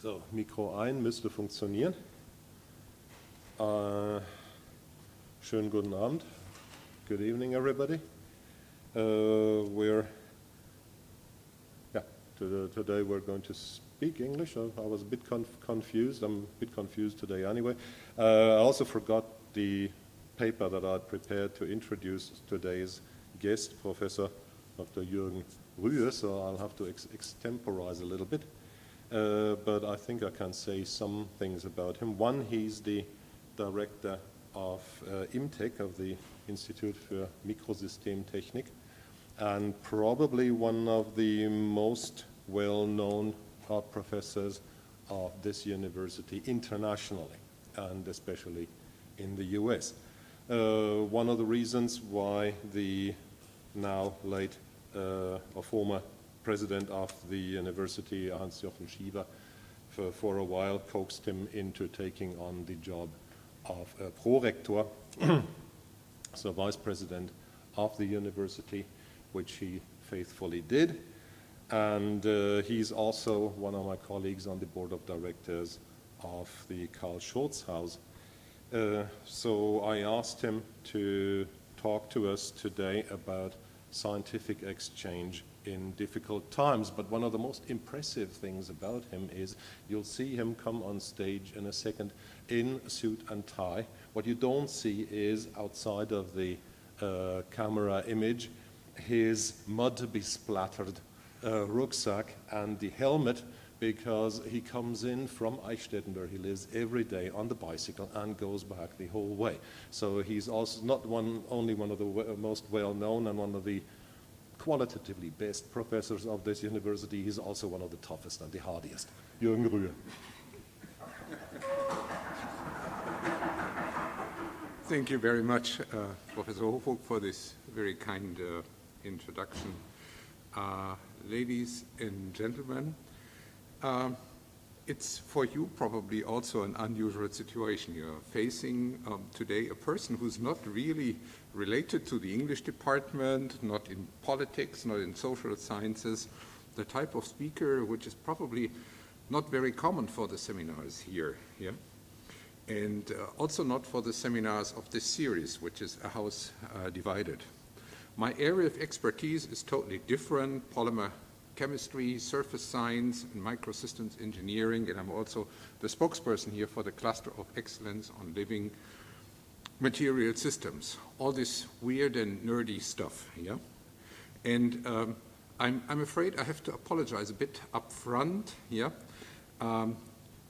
So, Mikro ein müsste funktionieren. Schönen guten Abend. Good evening, everybody. Today we're going to speak English. I was a bit confused. I'm a bit confused today anyway. I also forgot the paper that I prepared to introduce today's guest, Professor Dr. Jürgen Rühe, so I'll have to extemporize a little bit. But I think I can say some things about him. One, he's the director of IMTech, of the Institute für Mikrosystemtechnik, and probably one of the most well-known art professors of this university internationally, and especially in the US. One of the reasons why the now late or former president of the university, Hans-Jochen Schieber, for a while coaxed him into taking on the job of Prorektor, so vice president of the university, which he faithfully did. And he's also one of my colleagues on the board of directors of the Carl-Schurz-Haus. So I asked him to talk to us today about scientific exchange in difficult times, but one of the most impressive things about him is you'll see him come on stage in a second in suit and tie. What you don't see is, outside of the camera image, his mud-besplattered rucksack and the helmet, because he comes in from Eichstätten, where he lives, every day on the bicycle and goes back the whole way. So he's also not only one of the most well-known and one of the qualitatively best professors of this university, he's also one of the toughest and the hardiest. Jürgen Rühe. Thank you very much, Professor Hofburg, for this very kind introduction. Ladies and gentlemen, it's for you probably also an unusual situation. You're facing today a person who's not really related to the English department, not in politics, not in social sciences, the type of speaker which is probably not very common for the seminars here, yeah? And also not for the seminars of this series, which is a house divided. My area of expertise is totally different: polymer chemistry, surface science, and microsystems engineering, and I'm also the spokesperson here for the Cluster of Excellence on Living Material Systems. All this weird and nerdy stuff, yeah? And I'm afraid I have to apologize a bit up front, yeah?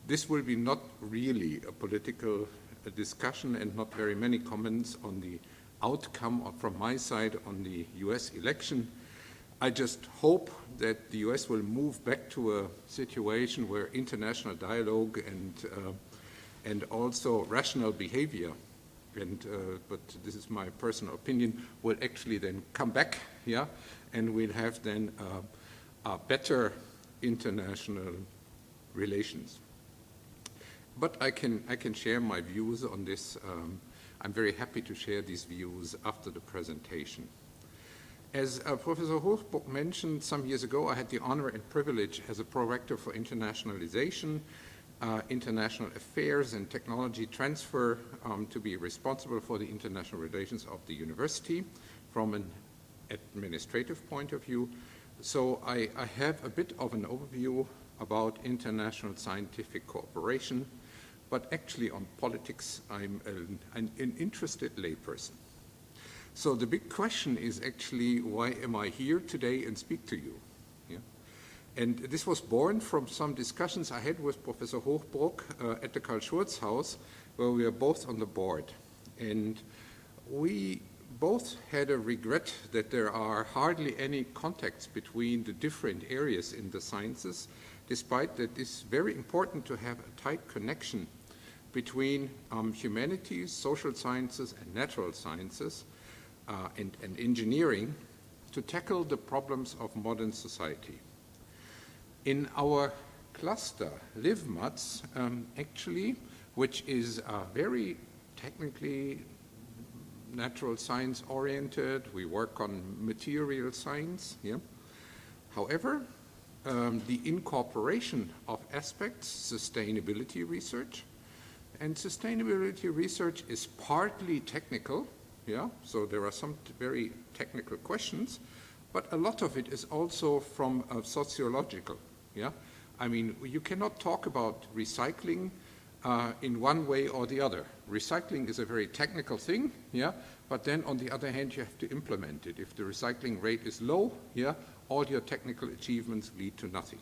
This will be not really a political discussion and not very many comments on the outcome from my side on the US election. I just hope that the US will move back to a situation where international dialogue and also rational behavior, but this is my personal opinion, will actually then come back, yeah, and we'll have then a better international relations. But I can share my views on this. I'm very happy to share these views after the presentation. As Professor Hofburg mentioned, some years ago I had the honor and privilege as a prorector for internationalization, international affairs and technology transfer to be responsible for the international relations of the university from an administrative point of view. So I have a bit of an overview about international scientific cooperation, but actually on politics I'm an interested layperson. So the big question is actually, why am I here today and speak to you? Yeah? And this was born from some discussions I had with Professor Hofburg at the Carl-Schurz-Haus, where we are both on the board. And we both had a regret that there are hardly any contacts between the different areas in the sciences, despite that it's very important to have a tight connection between humanities, social sciences, and natural sciences, and engineering to tackle the problems of modern society. In our cluster, LivMats, actually, which is very technically natural science oriented, we work on material science, yeah? However, the incorporation of aspects, sustainability research. And sustainability research is partly technical, yeah, so there are some very technical questions, but a lot of it is also from sociological, yeah. I mean, you cannot talk about recycling in one way or the other. Recycling is a very technical thing, yeah, but then on the other hand, you have to implement it. If the recycling rate is low, yeah, all your technical achievements lead to nothing.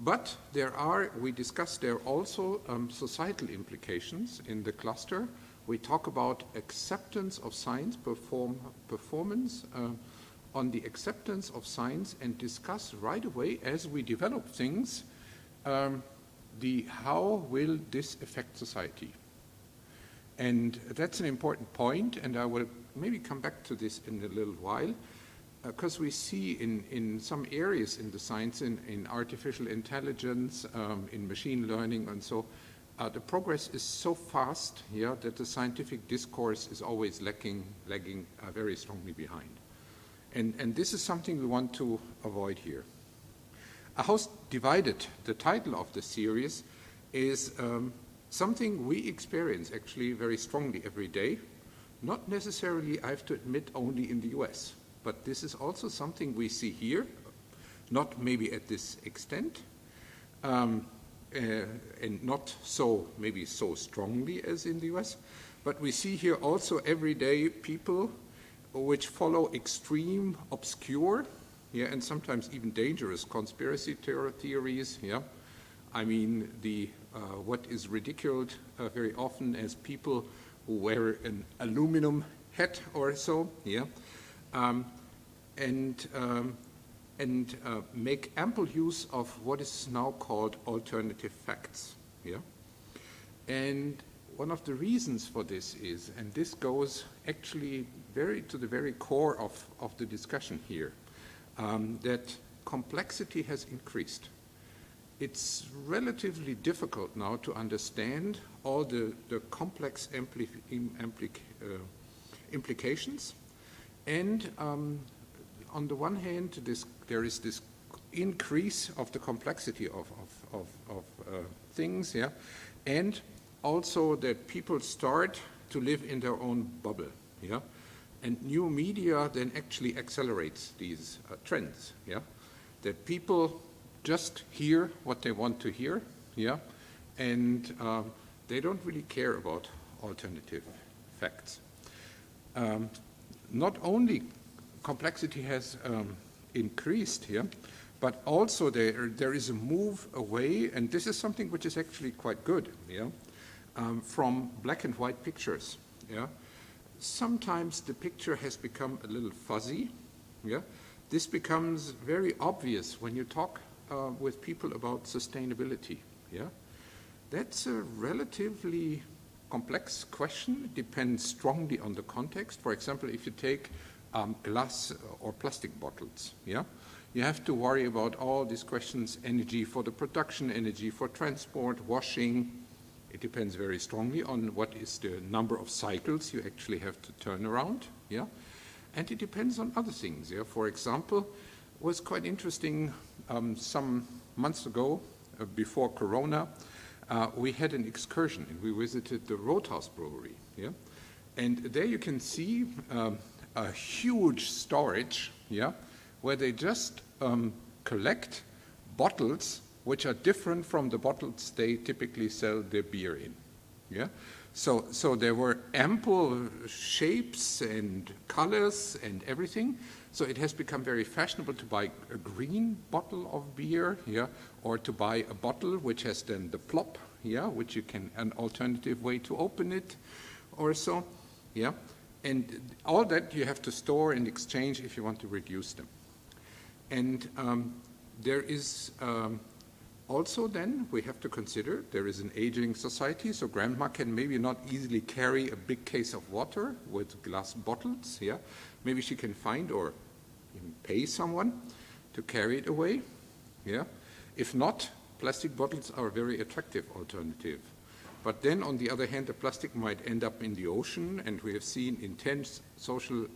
But we discussed there also societal implications in the cluster. We talk about acceptance of science performance, on the acceptance of science, and discuss right away as we develop things, how will this affect society? And that's an important point, and I will maybe come back to this in a little while, because we see in some areas in the science, in artificial intelligence, in machine learning and so, the progress is so fast here that the scientific discourse is always lagging very strongly behind. And this is something we want to avoid here. A House Divided, the title of the series, is something we experience actually very strongly every day, not necessarily, I have to admit, only in the US. But this is also something we see here, not maybe at this extent, and not so maybe so strongly as in the US, but we see here also every day people which follow extreme, obscure, yeah, and sometimes even dangerous conspiracy theories. Yeah, I mean what is ridiculed very often as people who wear an aluminum hat or so. Yeah. And make ample use of what is now called alternative facts. Yeah? And one of the reasons for this is, and this goes actually to the very core of the discussion here, that complexity has increased. It's relatively difficult now to understand all the complex implications. And on the one hand, there is this increase of the complexity of things, yeah, and also that people start to live in their own bubble, yeah, and new media then actually accelerates these trends, yeah, that people just hear what they want to hear, yeah, and they don't really care about alternative facts. Not only complexity has increased here, but also there is a move away, and this is something which is actually quite good, yeah, from black and white pictures. Yeah, sometimes the picture has become a little fuzzy. Yeah, this becomes very obvious when you talk with people about sustainability. Yeah, that's a relatively complex question. It depends strongly on the context. For example, if you take glass or plastic bottles, yeah, you have to worry about all these questions: energy for the production, energy for transport, washing. It depends very strongly on what is the number of cycles you actually have to turn around, yeah, and it depends on other things. Yeah, for example, it was quite interesting. Some months ago, before Corona, we had an excursion and we visited the Roadhouse Brewery. Yeah, and there you can see a huge storage, yeah, where they just collect bottles which are different from the bottles they typically sell their beer in. Yeah, so there were ample shapes and colors and everything. So it has become very fashionable to buy a green bottle of beer, yeah, or to buy a bottle which has then the plop, yeah, which you can, an alternative way to open it, or so, yeah. And all that you have to store and exchange if you want to reduce them. And there is also then, we have to consider, there is an aging society, so grandma can maybe not easily carry a big case of water with glass bottles, yeah. Maybe she can find or even pay someone to carry it away, yeah. If not, plastic bottles are a very attractive alternative. But then, on the other hand, the plastic might end up in the ocean, and we have seen intense social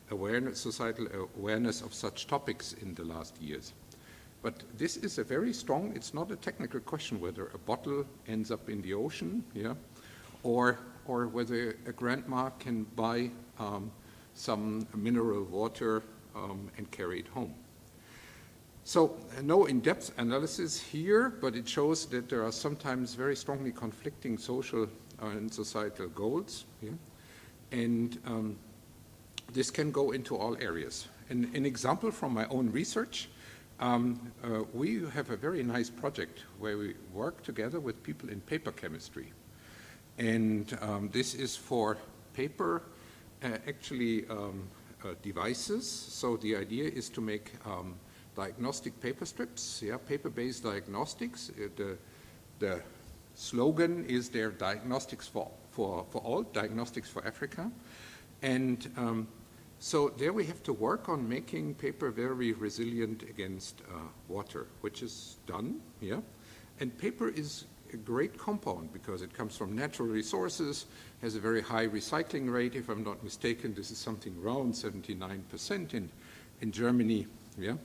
societal awareness of such topics in the last years. But this is a very strong, it's not a technical question whether a bottle ends up in the ocean, yeah, or whether a grandma can buy some mineral water and carry it home. So no in-depth analysis here, but it shows that there are sometimes very strongly conflicting social and societal goals, yeah? And this can go into all areas. And an example from my own research, we have a very nice project where we work together with people in paper chemistry. And this is for paper, devices. So the idea is to make diagnostic paper strips, yeah, paper-based diagnostics. The slogan is their diagnostics for all, diagnostics for Africa. And so there we have to work on making paper very resilient against water, which is done, yeah. And paper is a great compound because it comes from natural resources, has a very high recycling rate. If I'm not mistaken, this is something around 79% in Germany, yeah.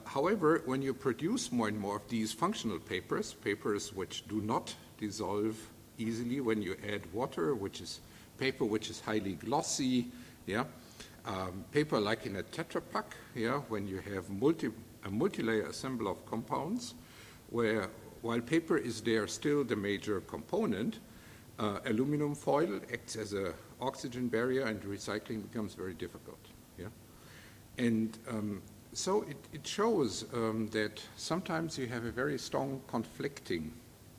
However, when you produce more and more of these functional papers which do not dissolve easily when you add water, which is paper which is highly glossy, yeah, paper like in a Tetra Pak, yeah, when you have a multi-layer assembly of compounds, where while paper is there still the major component, aluminum foil acts as an oxygen barrier and recycling becomes very difficult, yeah. And so it shows that sometimes you have a very strong conflicting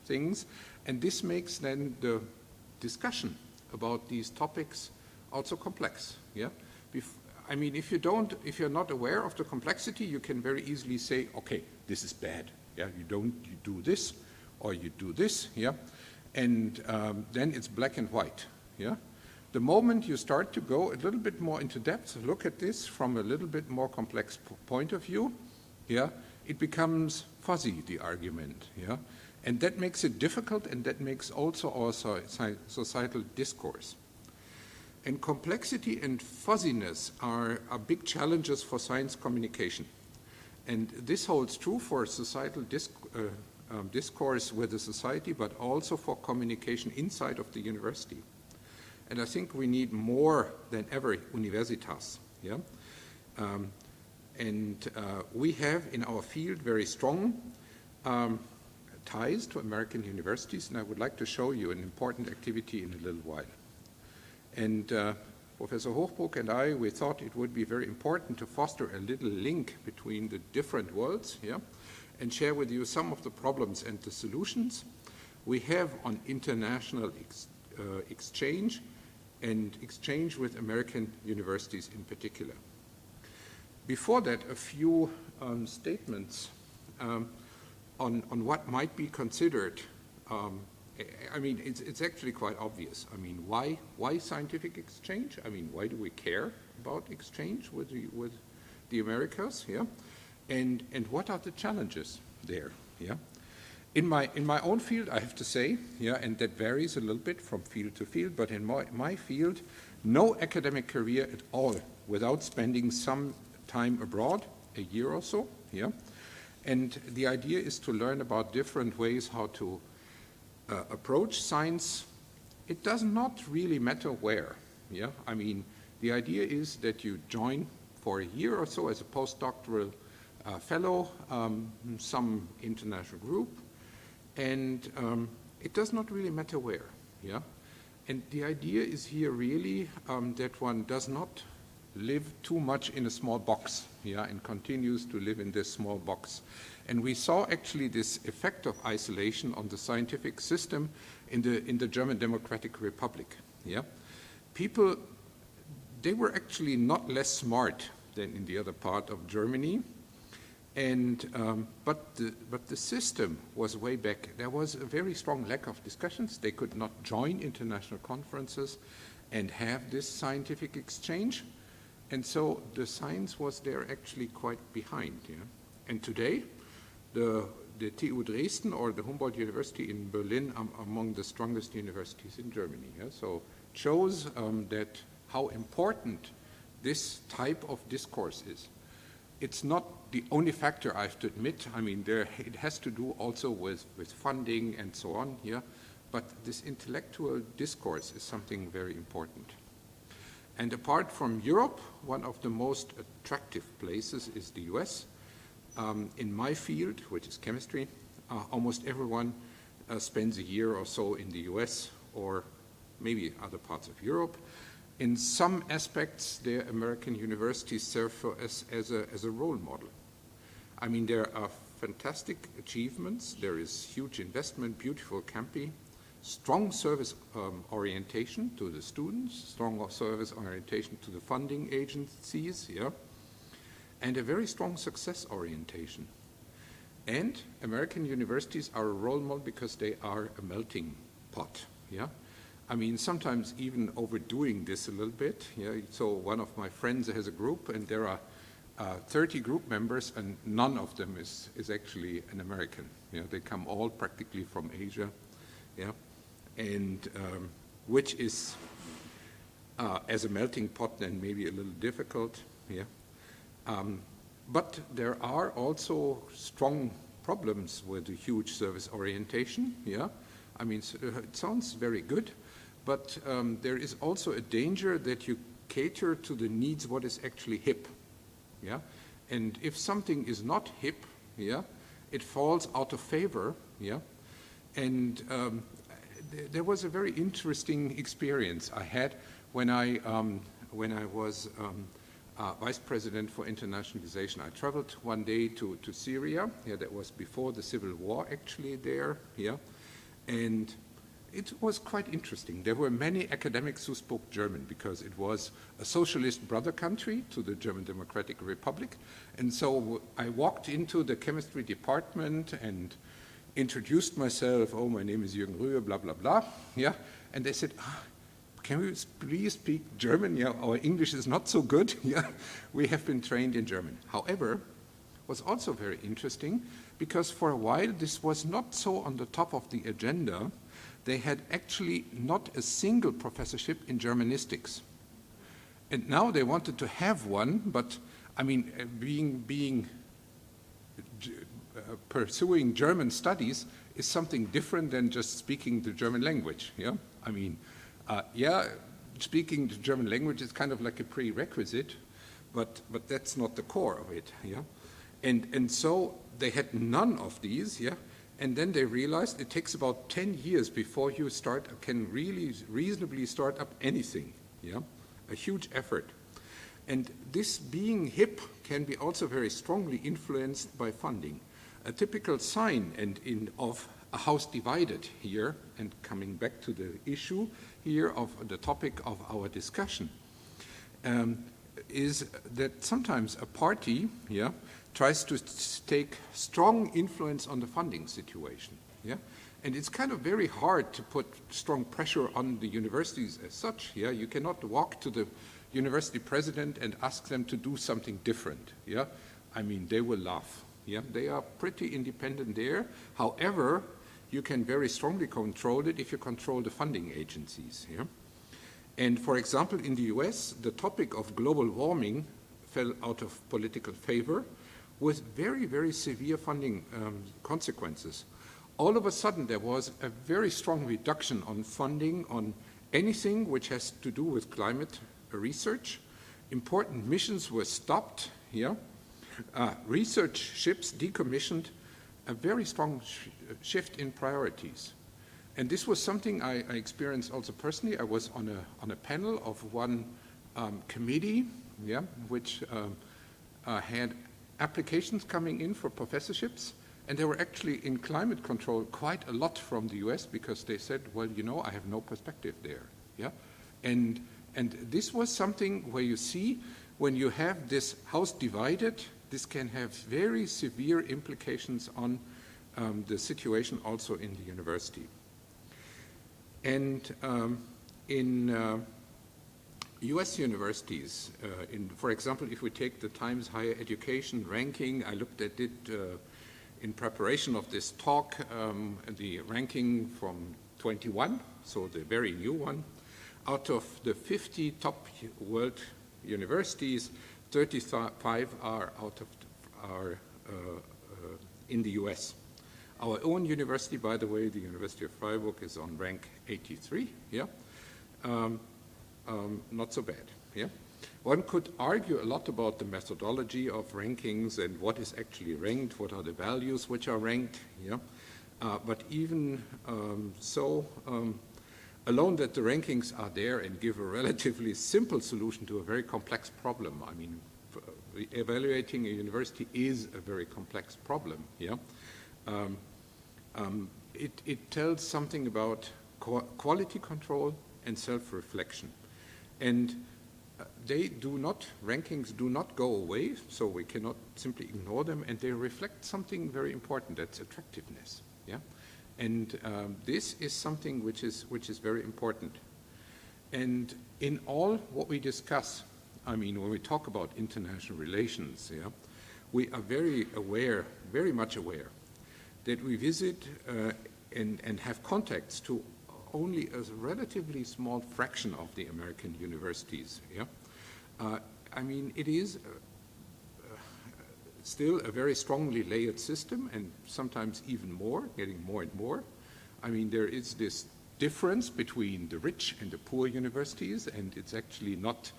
things, and this makes then the discussion about these topics also complex, yeah. I mean, if you're not aware of the complexity, you can very easily say, okay, this is bad, yeah. You do this, or you do this, yeah, and then it's black and white, yeah. The moment you start to go a little bit more into depth, look at this from a little bit more complex point of view, yeah, it becomes fuzzy, the argument, yeah, and that makes it difficult, and that makes also our societal discourse. And complexity and fuzziness are big challenges for science communication. And this holds true for societal discourse with the society, but also for communication inside of the university. And I think we need more than ever universitas, yeah? We have in our field very strong ties to American universities, and I would like to show you an important activity in a little while. And Professor Hochbruck and I, we thought it would be very important to foster a little link between the different worlds, yeah, and share with you some of the problems and the solutions we have on international exchange and exchange with American universities in particular. Before that, a few statements on what might be considered. I mean, it's actually quite obvious. I mean, why scientific exchange? I mean, why do we care about exchange with the Americas? Yeah, and what are the challenges there? Yeah, in my own field, I have to say, yeah, and that varies a little bit from field to field. But in my field, no academic career at all without spending some time abroad, a year or so. Yeah, and the idea is to learn about different ways how to approach science. It does not really matter where, yeah? I mean, the idea is that you join for a year or so as a postdoctoral fellow, some international group, and it does not really matter where, yeah? And the idea is here really that one does not live too much in a small box, yeah, and continues to live in this small box. And we saw actually this effect of isolation on the scientific system in the German Democratic Republic. Yeah, people, they were actually not less smart than in the other part of Germany, and but the system was way back. There was a very strong lack of discussions. They could not join international conferences and have this scientific exchange, and so the science was there actually quite behind. Yeah, and today, the TU Dresden or the Humboldt University in Berlin are among the strongest universities in Germany. Yeah? So it shows that how important this type of discourse is. It's not the only factor, I have to admit. I mean, it has to do also with funding and so on here, but this intellectual discourse is something very important. And apart from Europe, one of the most attractive places is the US. In my field, which is chemistry, almost everyone spends a year or so in the US or maybe other parts of Europe. In some aspects, the American universities serve as a role model. I mean, there are fantastic achievements. There is huge investment, beautiful campi, strong service orientation to the students, strong service orientation to the funding agencies, yeah, and a very strong success orientation. And American universities are a role model because they are a melting pot, yeah. I mean, sometimes even overdoing this a little bit, yeah. So one of my friends has a group, and there are 30 group members, and none of them is actually an American. Yeah, they come all practically from Asia, yeah. And which is, as a melting pot, then maybe a little difficult, yeah. But there are also strong problems with the huge service orientation, yeah. I mean, it sounds very good, but there is also a danger that you cater to the needs what is actually hip, yeah. And if something is not hip, yeah, it falls out of favor, yeah. And there was a very interesting experience I had when I was Vice President for Internationalization. I traveled one day to Syria. Yeah, that was before the civil war actually there. Yeah, and it was quite interesting. There were many academics who spoke German because it was a socialist brother country to the German Democratic Republic. And so I walked into the chemistry department and introduced myself. Oh, my name is Jürgen Rühe, blah, blah, blah. Yeah, and they said, can we please speak German? Yeah, our English is not so good. Yeah, we have been trained in German. However, it was also very interesting because for a while this was not so on the top of the agenda. They had actually not a single professorship in Germanistics. And now they wanted to have one, but I mean, pursuing German studies is something different than just speaking the German language. Yeah, I mean, speaking the German language is kind of like a prerequisite, but that's not the core of it. Yeah, and so they had none of these. Yeah, and then they realized it takes about 10 years before you can really reasonably start up anything. Yeah, a huge effort. And this being hip can be also very strongly influenced by funding. A typical sign of a house divided here, and coming back to the issue here of the topic of our discussion, is that sometimes a party, yeah, tries to take strong influence on the funding situation, yeah, and it's kind of very hard to put strong pressure on the universities as such. Yeah, you cannot walk to the university president and ask them to do something different. Yeah, I mean, they will laugh. Yeah, they are pretty independent there. However, you can very strongly control it if you control the funding agencies. Yeah? And for example, in the US, the topic of global warming fell out of political favor with very, very severe funding consequences. All of a sudden, there was a very strong reduction on funding on anything which has to do with climate research. Important missions were stopped. Yeah? Research ships decommissioned, a very strong shift in priorities. And this was something I experienced also personally. I was on a panel of one committee, yeah, which had applications coming in for professorships, and they were actually in climate control quite a lot from the US because they said, well, you know, I have no perspective there. Yeah? And this was something where you see when you have this house divided, this can have very severe implications on the situation also in the university. And in US universities, for example, if we take the Times Higher Education ranking, I looked at it in preparation of this talk, the ranking from 21, so the very new one. Out of the 50 top world universities, 35 are in the US. Our own university, by the way, the University of Freiburg, is on rank 83, yeah? Not so bad, yeah? One could argue a lot about the methodology of rankings and what is actually ranked, what are the values which are ranked, yeah? But even alone that the rankings are there and give a relatively simple solution to a very complex problem. I mean, evaluating a university is a very complex problem, yeah? It tells something about quality control and self-reflection. And rankings do not go away, so we cannot simply ignore them, and they reflect something very important, that's attractiveness, yeah? And this is something which is very important. And in all what we discuss, I mean, when we talk about international relations, yeah, we are very much aware, that we visit and have contacts to only a relatively small fraction of the American universities. Yeah? I mean, it is still a very strongly layered system, and sometimes even more, getting more and more. I mean, there is this difference between the rich and the poor universities, and it's actually not,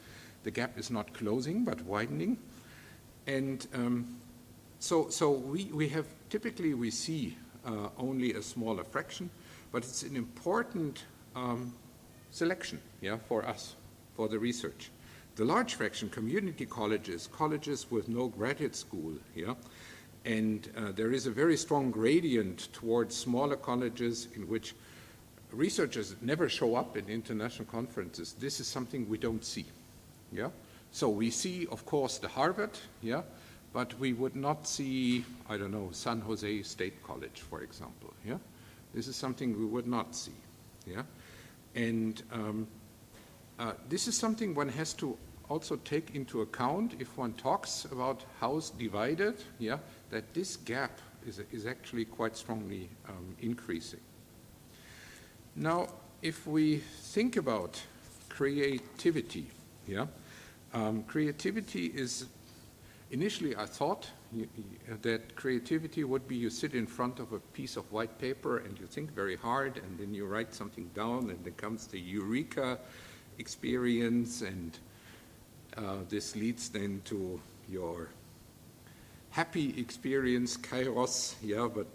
the gap is not closing, but widening. And so we have, typically we see only a smaller fraction, but it's an important selection, yeah, for us, for the research. The large fraction, community colleges, colleges with no graduate school, yeah, and there is a very strong gradient towards smaller colleges in which researchers never show up in international conferences. This is something we don't see, yeah. So we see, of course, the Harvard, yeah, but we would not see, I don't know, San Jose State College, for example, yeah. This is something we would not see, yeah. And this is something one has to also take into account if one talks about house divided, yeah, that this gap is actually quite strongly increasing. Now, if we think about creativity, yeah, creativity is, initially I thought that creativity would be you sit in front of a piece of white paper and you think very hard and then you write something down and then comes the eureka experience, and this leads then to your happy experience, kairos, yeah, but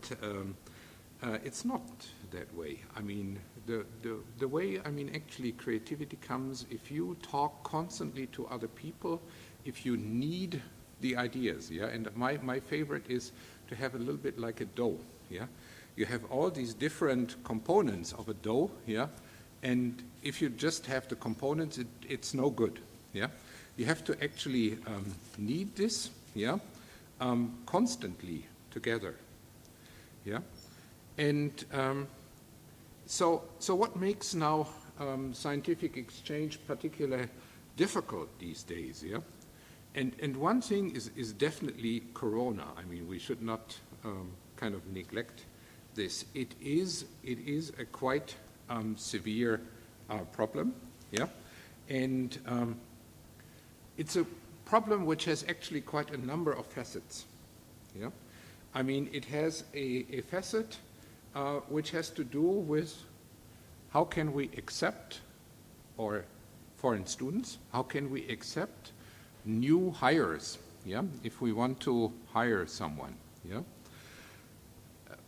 it's not that way. I mean, the way, I mean, actually creativity comes if you talk constantly to other people, if you need the ideas, yeah, and my favorite is to have a little bit like a dough, yeah. You have all these different components of a dough, yeah, and if you just have the components, it's no good, yeah. You have to actually knead this, yeah, constantly together, yeah. And so what makes now scientific exchange particularly difficult these days, yeah? And one thing is definitely Corona. I mean, we should not kind of neglect this. It is a quite severe problem, yeah? And it's a problem which has actually quite a number of facets, yeah? I mean, it has a facet which has to do with how can we accept, or foreign students, how can we accept new hires, yeah, if we want to hire someone, yeah.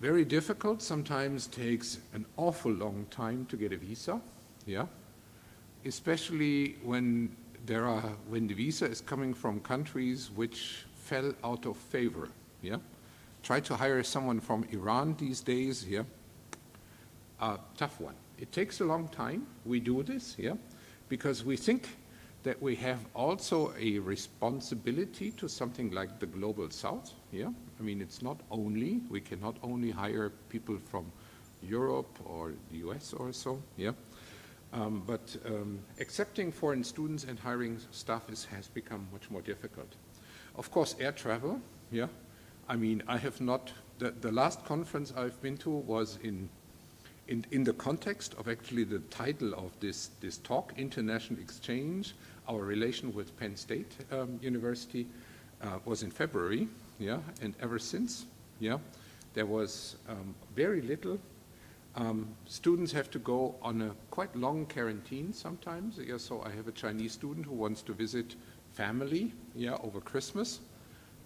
Very difficult, sometimes takes an awful long time to get a visa, yeah, especially when the visa is coming from countries which fell out of favor, yeah. Try to hire someone from Iran these days, yeah, tough one. It takes a long time. We do this, yeah, because we think that we have also a responsibility to something like the global south, yeah. I mean, it's not only, we cannot only hire people from Europe or the US or so, yeah. But accepting foreign students and hiring staff has become much more difficult. Of course, air travel, yeah. I mean, I have not, the last conference I've been to was in in the context of actually the title of this talk, International Exchange, our relation with Penn State University, was in February, yeah, and ever since, yeah, there was very little. Students have to go on a quite long quarantine sometimes. Yeah, so I have a Chinese student who wants to visit family, yeah, over Christmas.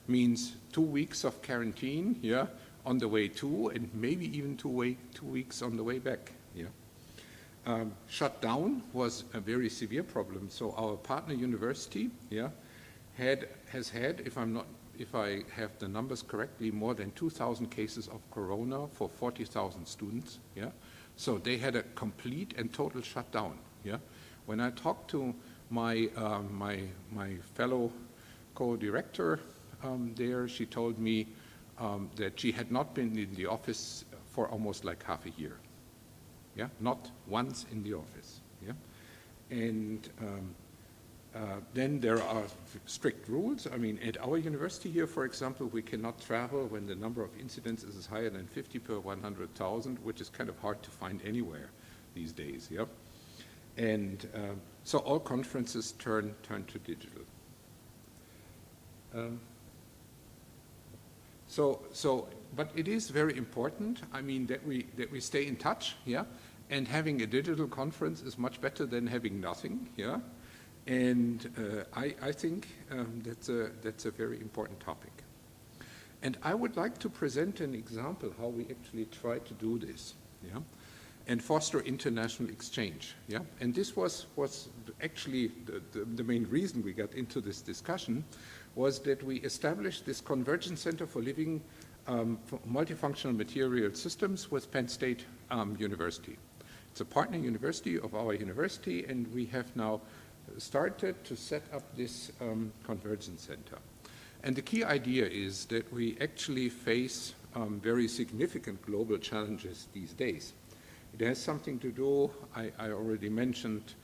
Means 2 weeks of quarantine, yeah, on the way to, and maybe even 2 weeks on the way back, yeah. Shut down was a very severe problem. So our partner university, yeah, has had, if I have the numbers correctly, more than 2,000 cases of corona for 40,000 students, yeah. So they had a complete and total shutdown, yeah. When I talked to my fellow co-director there, she told me that she had not been in the office for almost like half a year, yeah, not once in the office, yeah. And then there are strict rules. I mean, at our university here, for example, we cannot travel when the number of incidents is higher than 50 per 100,000, which is kind of hard to find anywhere these days, yeah. And so all conferences turn to digital. But it is very important, I mean, that we stay in touch, yeah, and having a digital conference is much better than having nothing, yeah, and I think that's a very important topic. And I would like to present an example how we actually try to do this, yeah, and foster international exchange, yeah, and this was actually the main reason we got into this discussion, was that we established this Convergence Center for Living Multifunctional Material Systems with Penn State University. It's a partner university of our university, and we have now started to set up this Convergence Center. And the key idea is that we actually face very significant global challenges these days. It has something to do, I already mentioned,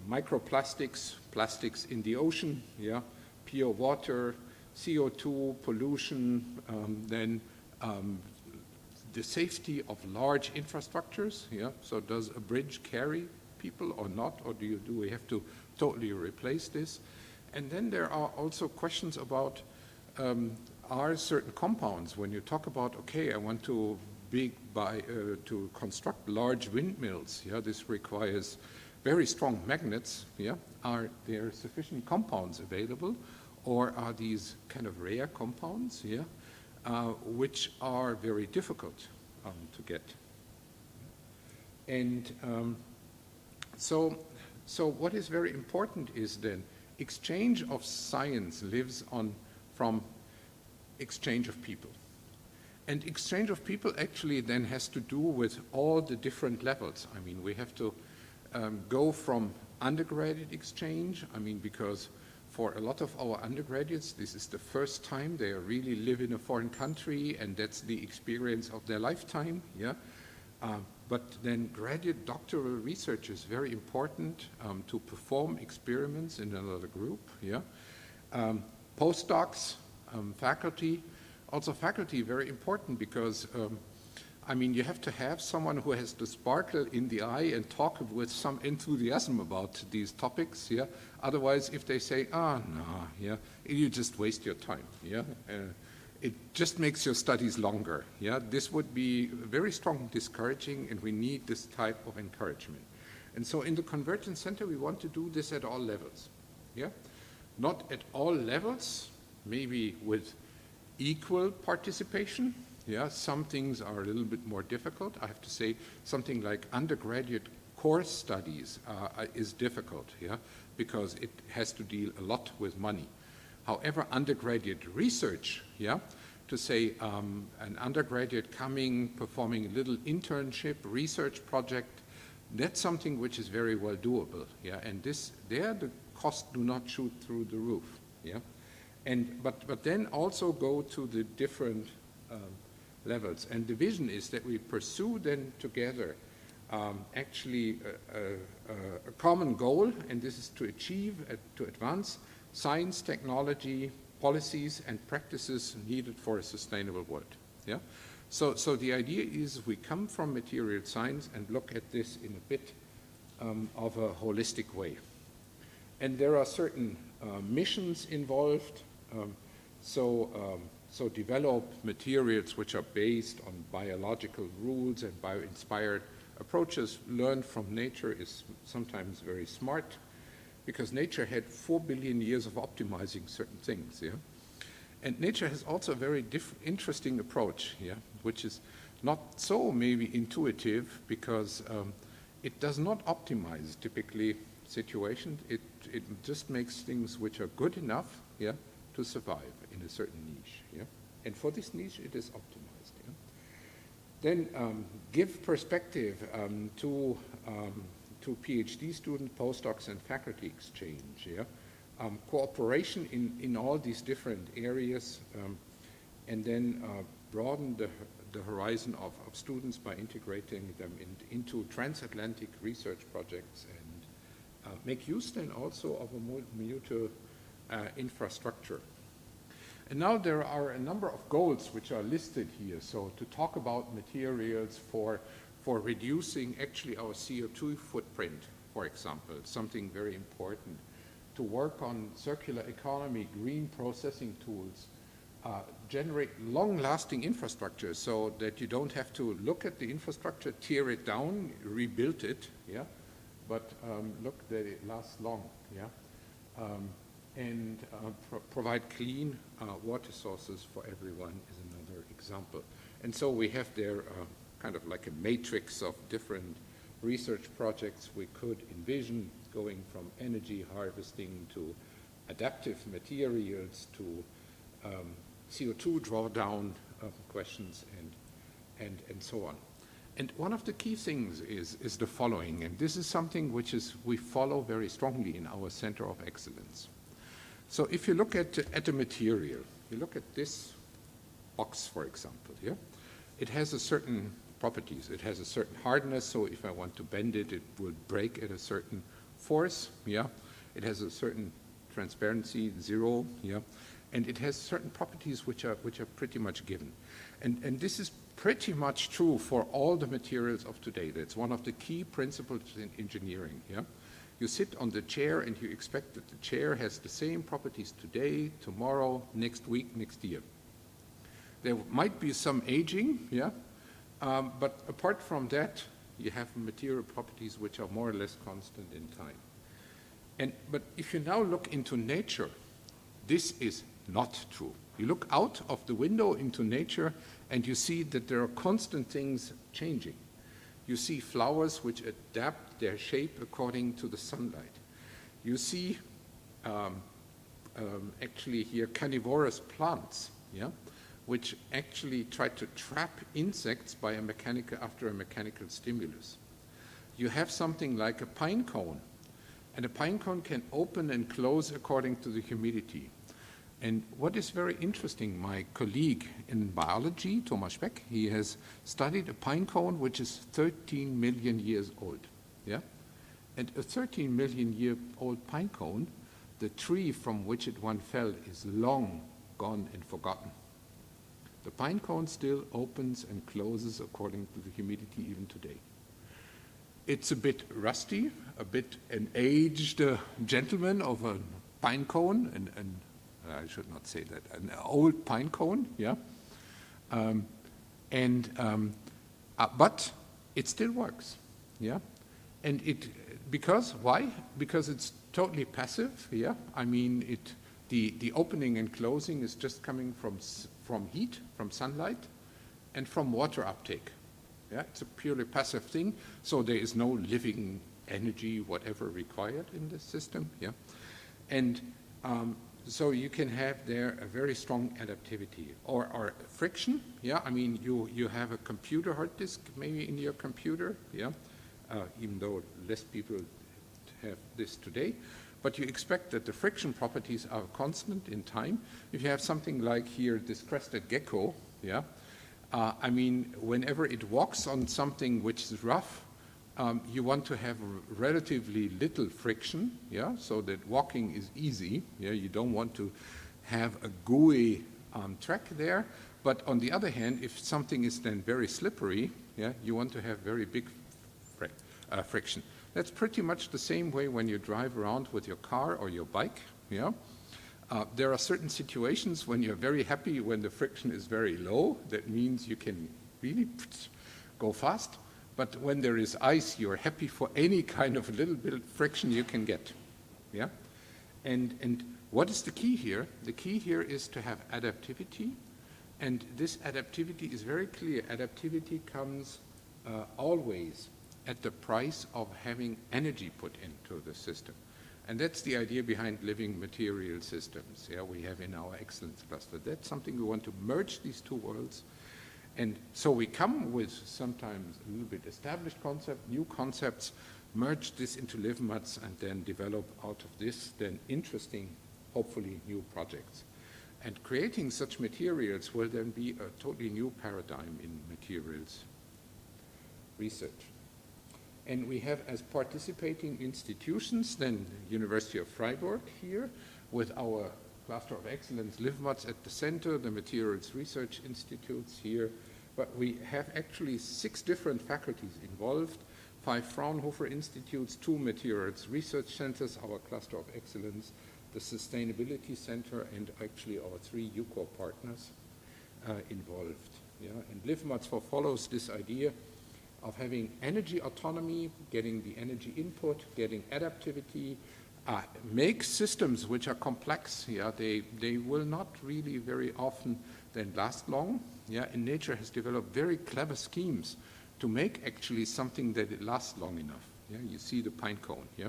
microplastics, plastics in the ocean, yeah, pure water, CO2, pollution, then the safety of large infrastructures, yeah, so does a bridge carry people or not, or do we have to totally replace this? And then there are also questions about are certain compounds, when you talk about, okay, I want to to construct large windmills, yeah, this requires very strong magnets, yeah, are there sufficient compounds available, or are these kind of rare compounds, yeah, which are very difficult to get? And so what is very important is then exchange of science lives on from exchange of people. And exchange of people actually then has to do with all the different levels. I mean, we have to go from undergraduate exchange, I mean, because for a lot of our undergraduates, this is the first time they really live in a foreign country, and that's the experience of their lifetime, yeah. But then graduate doctoral research is very important to perform experiments in another group, yeah. Postdocs, faculty, also faculty very important because I mean, you have to have someone who has the sparkle in the eye and talk with some enthusiasm about these topics, yeah. Otherwise, if they say, no, yeah, you just waste your time, yeah. It just makes your studies longer, yeah. This would be very strong discouraging, and we need this type of encouragement. And so in the Convergence Center, we want to do this at all levels, yeah. Not at all levels, maybe with equal participation. Yeah, some things are a little bit more difficult. I have to say something like undergraduate course studies is difficult, yeah, because it has to deal a lot with money. However, undergraduate research, yeah, to say an undergraduate coming, performing a little internship, research project, that's something which is very well doable, yeah, and there the costs do not shoot through the roof, yeah. But then also go to the different levels. And the vision is that we pursue then together actually a common goal, and this is to achieve, to advance science, technology, policies, and practices needed for a sustainable world. Yeah? So the idea is we come from material science and look at this in a bit of a holistic way. And there are certain missions involved. So develop materials which are based on biological rules and bio-inspired approaches. Learn from nature is sometimes very smart, because nature had 4 billion years of optimizing certain things, yeah? And nature has also a very interesting approach, yeah, which is not so maybe intuitive, because it does not optimize typically situations. It just makes things which are good enough, yeah, to survive in a certain niche, yeah? And for this niche, it is optimized, yeah? Then give perspective to PhD students, postdocs, and faculty exchange, yeah? Cooperation in all these different areas, and then broaden the horizon of students by integrating them into transatlantic research projects, and make use then also of a mutual infrastructure. And now there are a number of goals which are listed here. So to talk about materials for reducing actually our CO2 footprint, for example, something very important. To work on circular economy, green processing tools, generate long-lasting infrastructure so that you don't have to look at the infrastructure, tear it down, rebuild it, yeah, but look that it lasts long, yeah, and provide clean water sources for everyone is another example. And so we have there kind of like a matrix of different research projects we could envision, going from energy harvesting to adaptive materials to CO2 drawdown questions and so on. And one of the key things is the following, and this is something which we follow very strongly in our Center of Excellence. So if you look at a material, you look at this box, for example, yeah? It has a certain properties. It has a certain hardness, so if I want to bend it, it will break at a certain force, yeah? It has a certain transparency, 0, yeah? And it has certain properties which are pretty much given. And this is pretty much true for all the materials of today. That's one of the key principles in engineering, yeah? You sit on the chair and you expect that the chair has the same properties today, tomorrow, next week, next year. There might be some aging, yeah? But apart from that, you have material properties which are more or less constant in time. But if you now look into nature, this is not true. You look out of the window into nature and you see that there are constant things changing. You see flowers which adapt their shape according to the sunlight. You see actually here carnivorous plants, yeah, which actually try to trap insects by after a mechanical stimulus. You have something like a pine cone, and a pine cone can open and close according to the humidity. And what is very interesting, my colleague in biology, Thomas Speck, he has studied a pine cone which is 13 million years old, yeah? And a 13 million year old pine cone, the tree from which it one fell is long gone and forgotten. The pine cone still opens and closes according to the humidity even today. It's a bit rusty, a bit an aged gentleman of a pine cone, and I should not say that, an old pine cone, yeah? But it still works, yeah? And why? Because it's totally passive, yeah? I mean, the opening and closing is just coming from heat, from sunlight, and from water uptake, yeah? It's a purely passive thing, so there is no living energy, whatever, required in this system, yeah? And so you can have there a very strong adaptivity or friction. Yeah, I mean you have a computer hard disk maybe in your computer. Yeah, even though less people have this today, but you expect that the friction properties are constant in time. If you have something like here this crested gecko, yeah, I mean whenever it walks on something which is rough, you want to have relatively little friction, yeah, so that walking is easy. Yeah, you don't want to have a gooey track there. But on the other hand, if something is then very slippery, yeah, you want to have very big friction. That's pretty much the same way when you drive around with your car or your bike. Yeah? There are certain situations when you're very happy when the friction is very low. That means you can really go fast. But when there is ice, you're happy for any kind of little bit of friction you can get. Yeah? And what is the key here? The key here is to have adaptivity. And this adaptivity is very clear. Adaptivity comes always at the price of having energy put into the system. And that's the idea behind living material systems, yeah, we have in our excellence cluster. That's something we want to merge these two worlds. And so we come with sometimes a little bit established concept, new concepts, merge this into LiveMats, and then develop out of this then interesting, hopefully new projects. And creating such materials will then be a totally new paradigm in materials research. And we have as participating institutions then University of Freiburg here with our Cluster of Excellence LiveMats at the center, the Materials Research Institutes here. But we have actually 6 different faculties involved, 5 Fraunhofer Institutes, 2 Materials Research Centers, our Cluster of Excellence, the Sustainability Center, and actually our 3 UCO partners involved. Yeah? And LiveMats follows this idea of having energy autonomy, getting the energy input, getting adaptivity, make systems which are complex. Yeah, they will not really very often then last long. Yeah, and nature has developed very clever schemes to make actually something that it lasts long enough. Yeah, you see the pine cone. Yeah,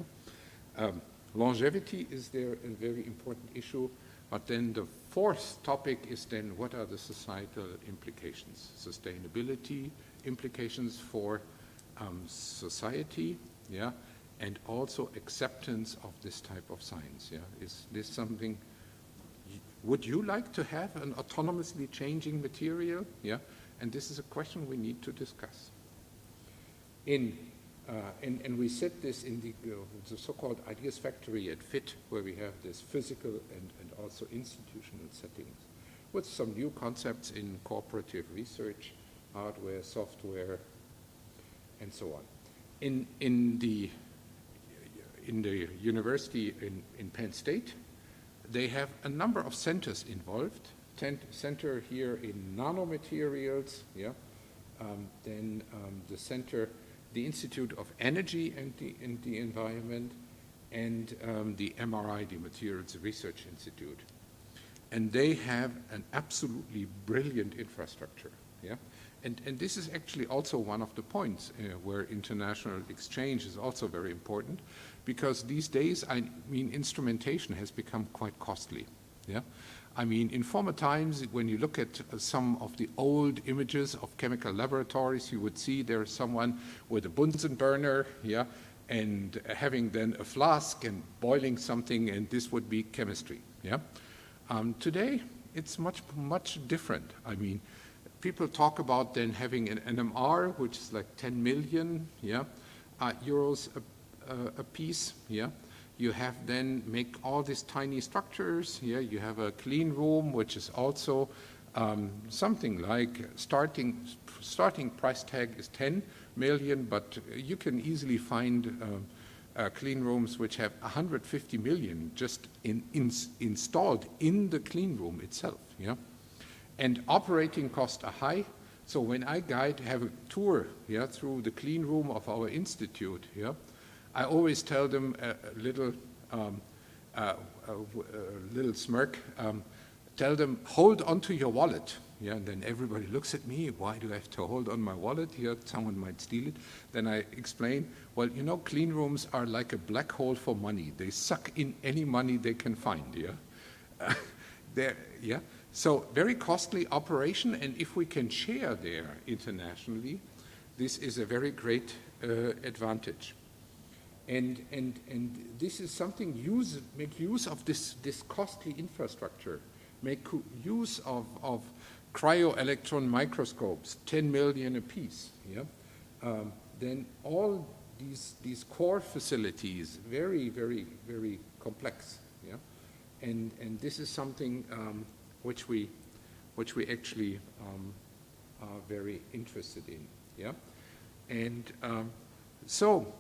longevity is there a very important issue. But then the 4th topic is then what are the societal implications, sustainability implications for society, yeah, and also acceptance of this type of science. Yeah, is this something? Would you like to have an autonomously changing material? Yeah, and this is a question we need to discuss. And we set this in the so-called Ideas Factory at FIT, where we have this physical and also institutional settings, with some new concepts in cooperative research, hardware, software, and so on. In the university in Penn State, they have a number of centers involved. Center here in nanomaterials, yeah. Then the center, the Institute of Energy and the Environment, and the MRI, the Materials Research Institute. And they have an absolutely brilliant infrastructure. Yeah? And this is actually also one of the points where international exchange is also very important, because these days, I mean, instrumentation has become quite costly. Yeah? I mean, in former times, when you look at some of the old images of chemical laboratories, you would see there's someone with a Bunsen burner, yeah, and having then a flask and boiling something, and this would be chemistry. Yeah. Today, it's much different. I mean, people talk about then having an NMR, which is like 10 million, yeah, euros a piece. Yeah. You have then make all these tiny structures. Yeah, you have a clean room, which is also something like starting price tag is 10 million, but you can easily find clean rooms which have 150 million just installed in the clean room itself. Yeah, and operating costs are high. So when I have a tour, yeah, through the clean room of our institute, yeah, I always tell them a little smirk, tell them, hold on to your wallet. Yeah, and then everybody looks at me, why do I have to hold on my wallet here? Someone might steal it. Then I explain, well, you know, clean rooms are like a black hole for money. They suck in any money they can find, yeah? Yeah. So very costly operation, and if we can share there internationally, this is a very great advantage. And this is something, make use of this costly infrastructure, make use of cryo-electron microscopes, 10 million a piece. Yeah? Then all these core facilities, very, very, very complex. Yeah? And this is something which we which we actually are very interested in. Yeah, and so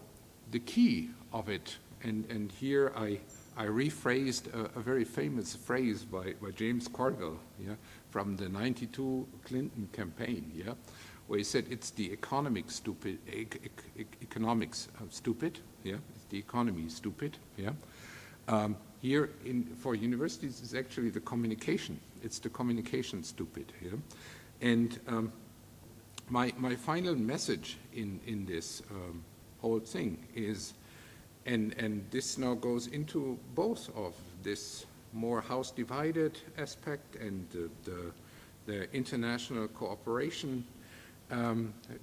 the key of it, and here I rephrased a very famous phrase by James Carville, yeah, from the '92 Clinton campaign, yeah, where he said it's the economics stupid, yeah, it's the economy stupid, yeah. Here for universities is actually the communication. It's the communication stupid, yeah. And my final message in this whole thing is, and this now goes into both of this more house divided aspect and the international cooperation.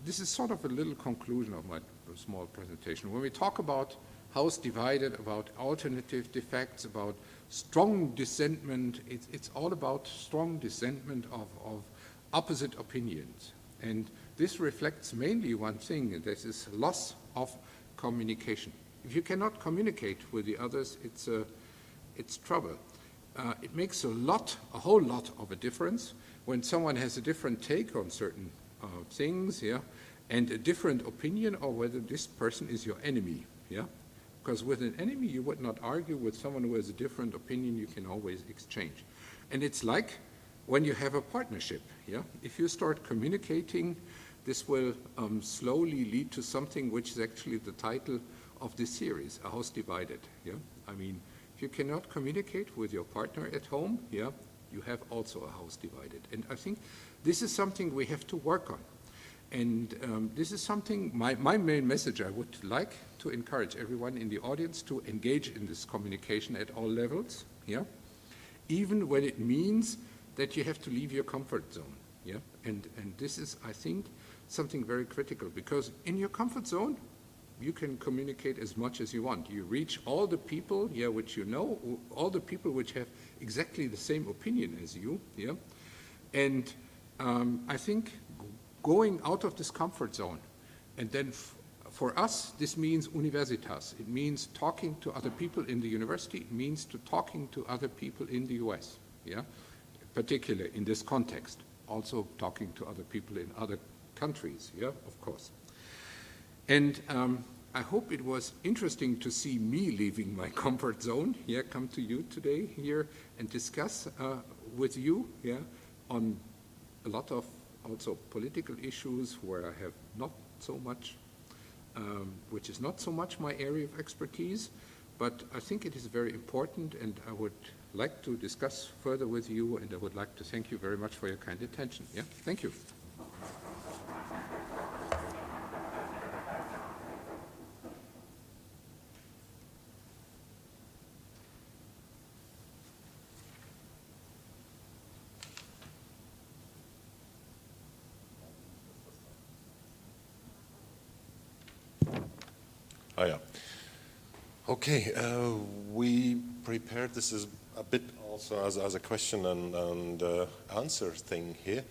This is sort of a little conclusion of my small presentation. When we talk about house divided, about alternative defects, about strong dissentment, it's all about strong dissentment of opposite opinions. And this reflects mainly one thing, and this is loss of communication. If you cannot communicate with the others, it's trouble. It makes a whole lot of a difference when someone has a different take on certain things, yeah, and a different opinion, or whether this person is your enemy, yeah. Because with an enemy, you would not argue. With someone who has a different opinion, you can always exchange. And it's like when you have a partnership, yeah. If you start communicating, this will slowly lead to something which is actually the title of this series, A House Divided, yeah. I mean, if you cannot communicate with your partner at home, yeah, you have also a house divided. And I think this is something we have to work on. And this is something, my main message, I would like to encourage everyone in the audience to engage in this communication at all levels, yeah, even when it means that you have to leave your comfort zone, yeah. And this is, I think, something very critical, because in your comfort zone, you can communicate as much as you want. You reach all the people, yeah, which you know, all the people which have exactly the same opinion as you, yeah. And I think going out of this comfort zone, and then for us, this means universitas. It means talking to other people in the university. It means talking to other people in the US, yeah, particularly in this context. Also talking to other people in other countries, yeah, of course. And I hope it was interesting to see me leaving my comfort zone, yeah, come to you today here and discuss with you, yeah, on a lot of also political issues where I have not so much, which is not so much my area of expertise, but I think it is very important, and I would like to discuss further with you, and I would like to thank you very much for your kind attention. Yeah, thank you. Oh, yeah. Okay, we prepared this as a bit also as a question and answer thing here.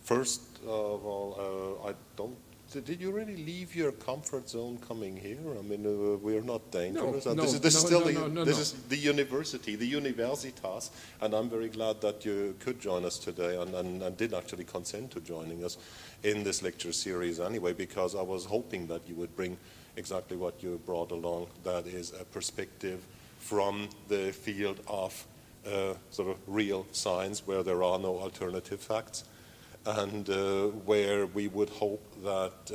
First of all, I don't. Did you really leave your comfort zone coming here? I mean, we're not dangerous. No, this is the university, the universitas, and I'm very glad that you could join us today and did actually consent to joining us in this lecture series anyway, because I was hoping that you would bring exactly what you brought along, that is a perspective from the field of sort of real science, where there are no alternative facts, and where we would hope that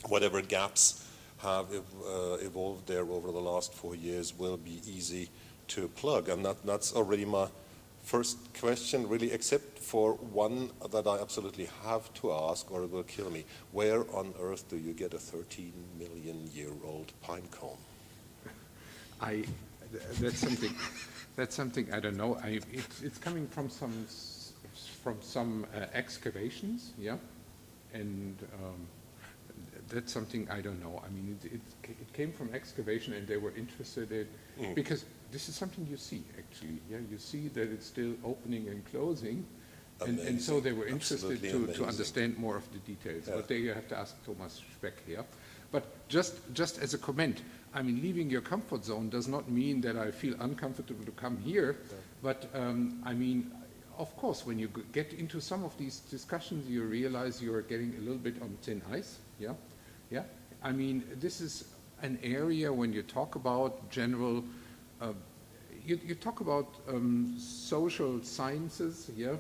whatever gaps have evolved there over the last 4 years will be easy to plug. And that's already my first question, really, except for one that I absolutely have to ask, or it will kill me. Where on earth do you get a 13-million-year-old pine cone? That's something I don't know. It's coming from some excavations, yeah, and that's something I don't know. I mean, it came from excavation, and they were interested in because this is something you see actually. Yeah, you see that it's still opening and closing, and so they were interested to understand more of the details. Yeah. But there you have to ask Thomas Speck here. But just as a comment, I mean, leaving your comfort zone does not mean that I feel uncomfortable to come here. Yeah. But I mean, of course, when you get into some of these discussions, you realize you're getting a little bit on thin ice. Yeah, yeah. I mean, this is an area when you talk about general, you talk about social sciences, yeah,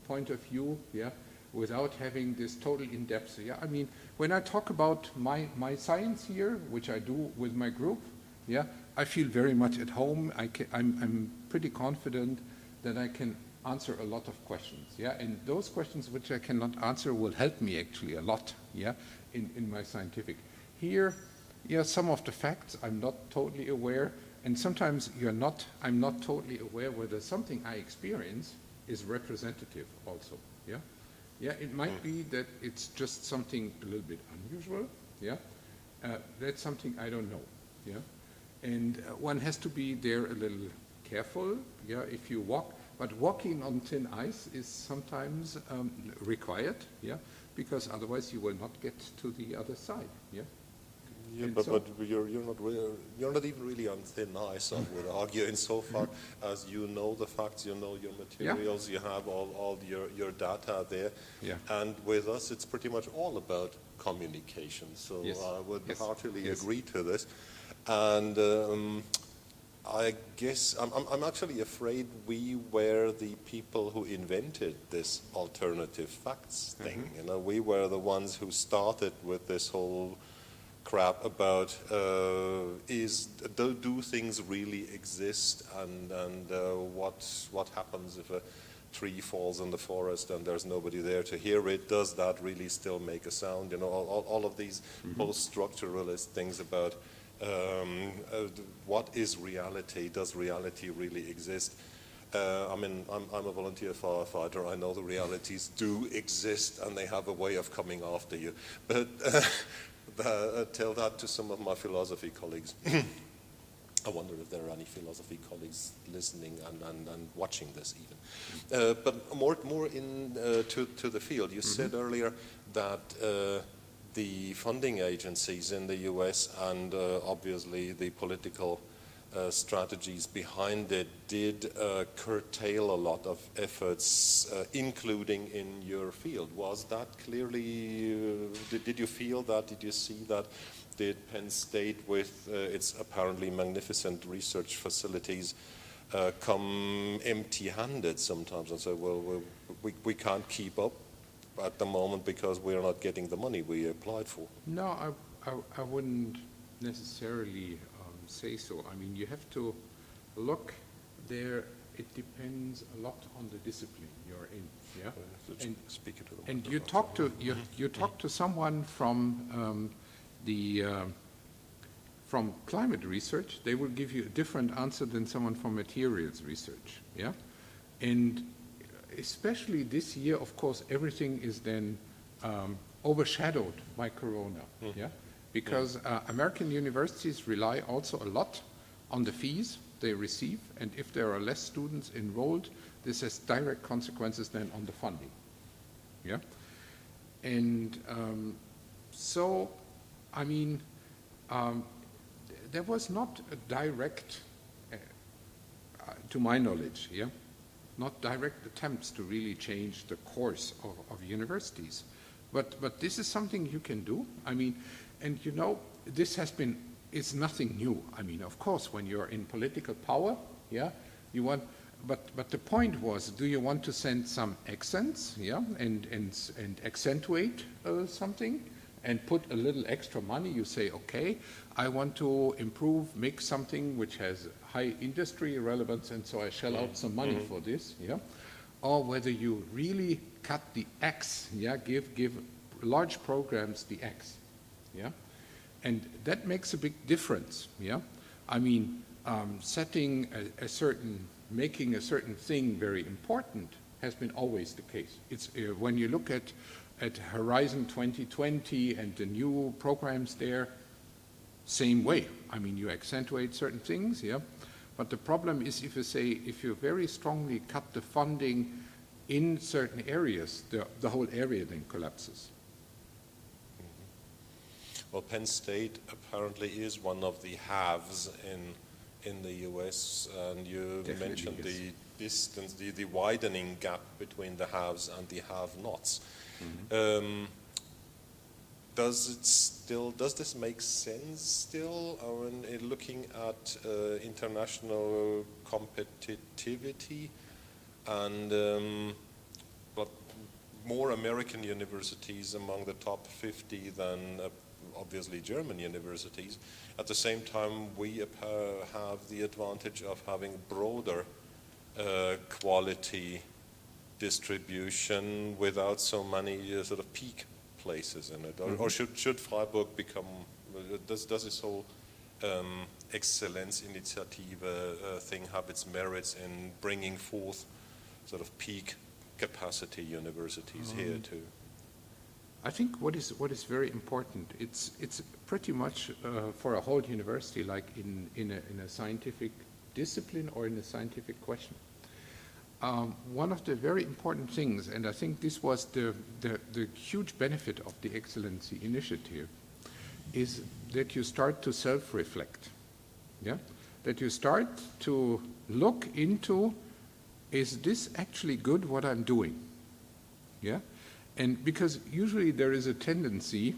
point of view, yeah, without having this total in-depth. Yeah, I mean, when I talk about my science here, which I do with my group, yeah, I feel very much at home. I'm pretty confident that I can answer a lot of questions, yeah, and those questions which I cannot answer will help me actually a lot, yeah, in my scientific. Here, yeah, some of the facts I'm not totally aware, and sometimes I'm not totally aware whether something I experience is representative also, yeah. Yeah, it might be that it's just something a little bit unusual, yeah. That's something I don't know, yeah. And one has to be there a little careful, yeah, if you walk. But walking on thin ice is sometimes required, yeah, because otherwise you will not get to the other side, yeah. Yeah, but you're not even really on thin ice, I would argue, insofar as you know the facts, you know your materials, yeah. You have all your data there, yeah. And with us it's pretty much all about communication, so yes. I would heartily agree to this. And I guess I'm actually afraid we were the people who invented this alternative facts thing. Mm-hmm. You know, we were the ones who started with this whole crap about do things really exist, and what happens if a tree falls in the forest and there's nobody there to hear it? Does that really still make a sound? You know, all of these mm-hmm. post-structuralist things about what is reality? Does reality really exist? I mean, I'm a volunteer firefighter. I know the realities do exist, and they have a way of coming after you. But tell that to some of my philosophy colleagues. I wonder if there are any philosophy colleagues listening and watching this even. But more in to the field. You mm-hmm. said earlier that the funding agencies in the US and obviously the political strategies behind it did curtail a lot of efforts, including in your field. Was that clearly, did you feel that, did you see that? Did Penn State with its apparently magnificent research facilities come empty-handed sometimes and say, well, we can't keep up at the moment because we're not getting the money we applied for? No, I wouldn't necessarily say so. I mean, you have to look there. It depends a lot on the discipline you're in. Yeah, and speak it to them. And you talk to you talk to someone from from climate research. They will give you a different answer than someone from materials research. Yeah, and especially this year, of course, everything is then overshadowed by Corona. Mm. Yeah. Because American universities rely also a lot on the fees they receive, and if there are less students enrolled, this has direct consequences then on the funding. Yeah, and so, I mean, there was not a direct, to my knowledge, yeah, not direct attempts to really change the course of universities, but this is something you can do. I mean. And you know, this it's nothing new. I mean, of course, when you're in political power, yeah, you want, but the point was, do you want to send some accents, yeah, and accentuate something, and put a little extra money? You say, okay, I want to make something which has high industry relevance, and so I shell out some money mm-hmm. for this, yeah, or whether you really cut the X, yeah, give large programs the X. Yeah, and that makes a big difference. Yeah, I mean, making a certain thing very important has been always the case. It's when you look at Horizon 2020 and the new programs there, same way. I mean, you accentuate certain things. Yeah, but the problem is if you very strongly cut the funding in certain areas, the whole area then collapses. Well, Penn State apparently is one of the haves in the U.S., and you mentioned distance, the widening gap between the haves and the have-nots. Does this make sense still? When looking at international competitivity and but more American universities among the top 50 than obviously German universities. At the same time, we have the advantage of having broader quality distribution without so many sort of peak places in it. Or should Freiburg become, does this whole Exzellenzinitiative thing have its merits in bringing forth sort of peak capacity universities here too? I think what is very important, it's pretty much for a whole university, like in a scientific discipline or in a scientific question. One of the very important things, and I think this was the huge benefit of the Excellency Initiative, is that you start to self-reflect. Yeah? That you start to look into, is this actually good what I'm doing? Yeah? And because usually there is a tendency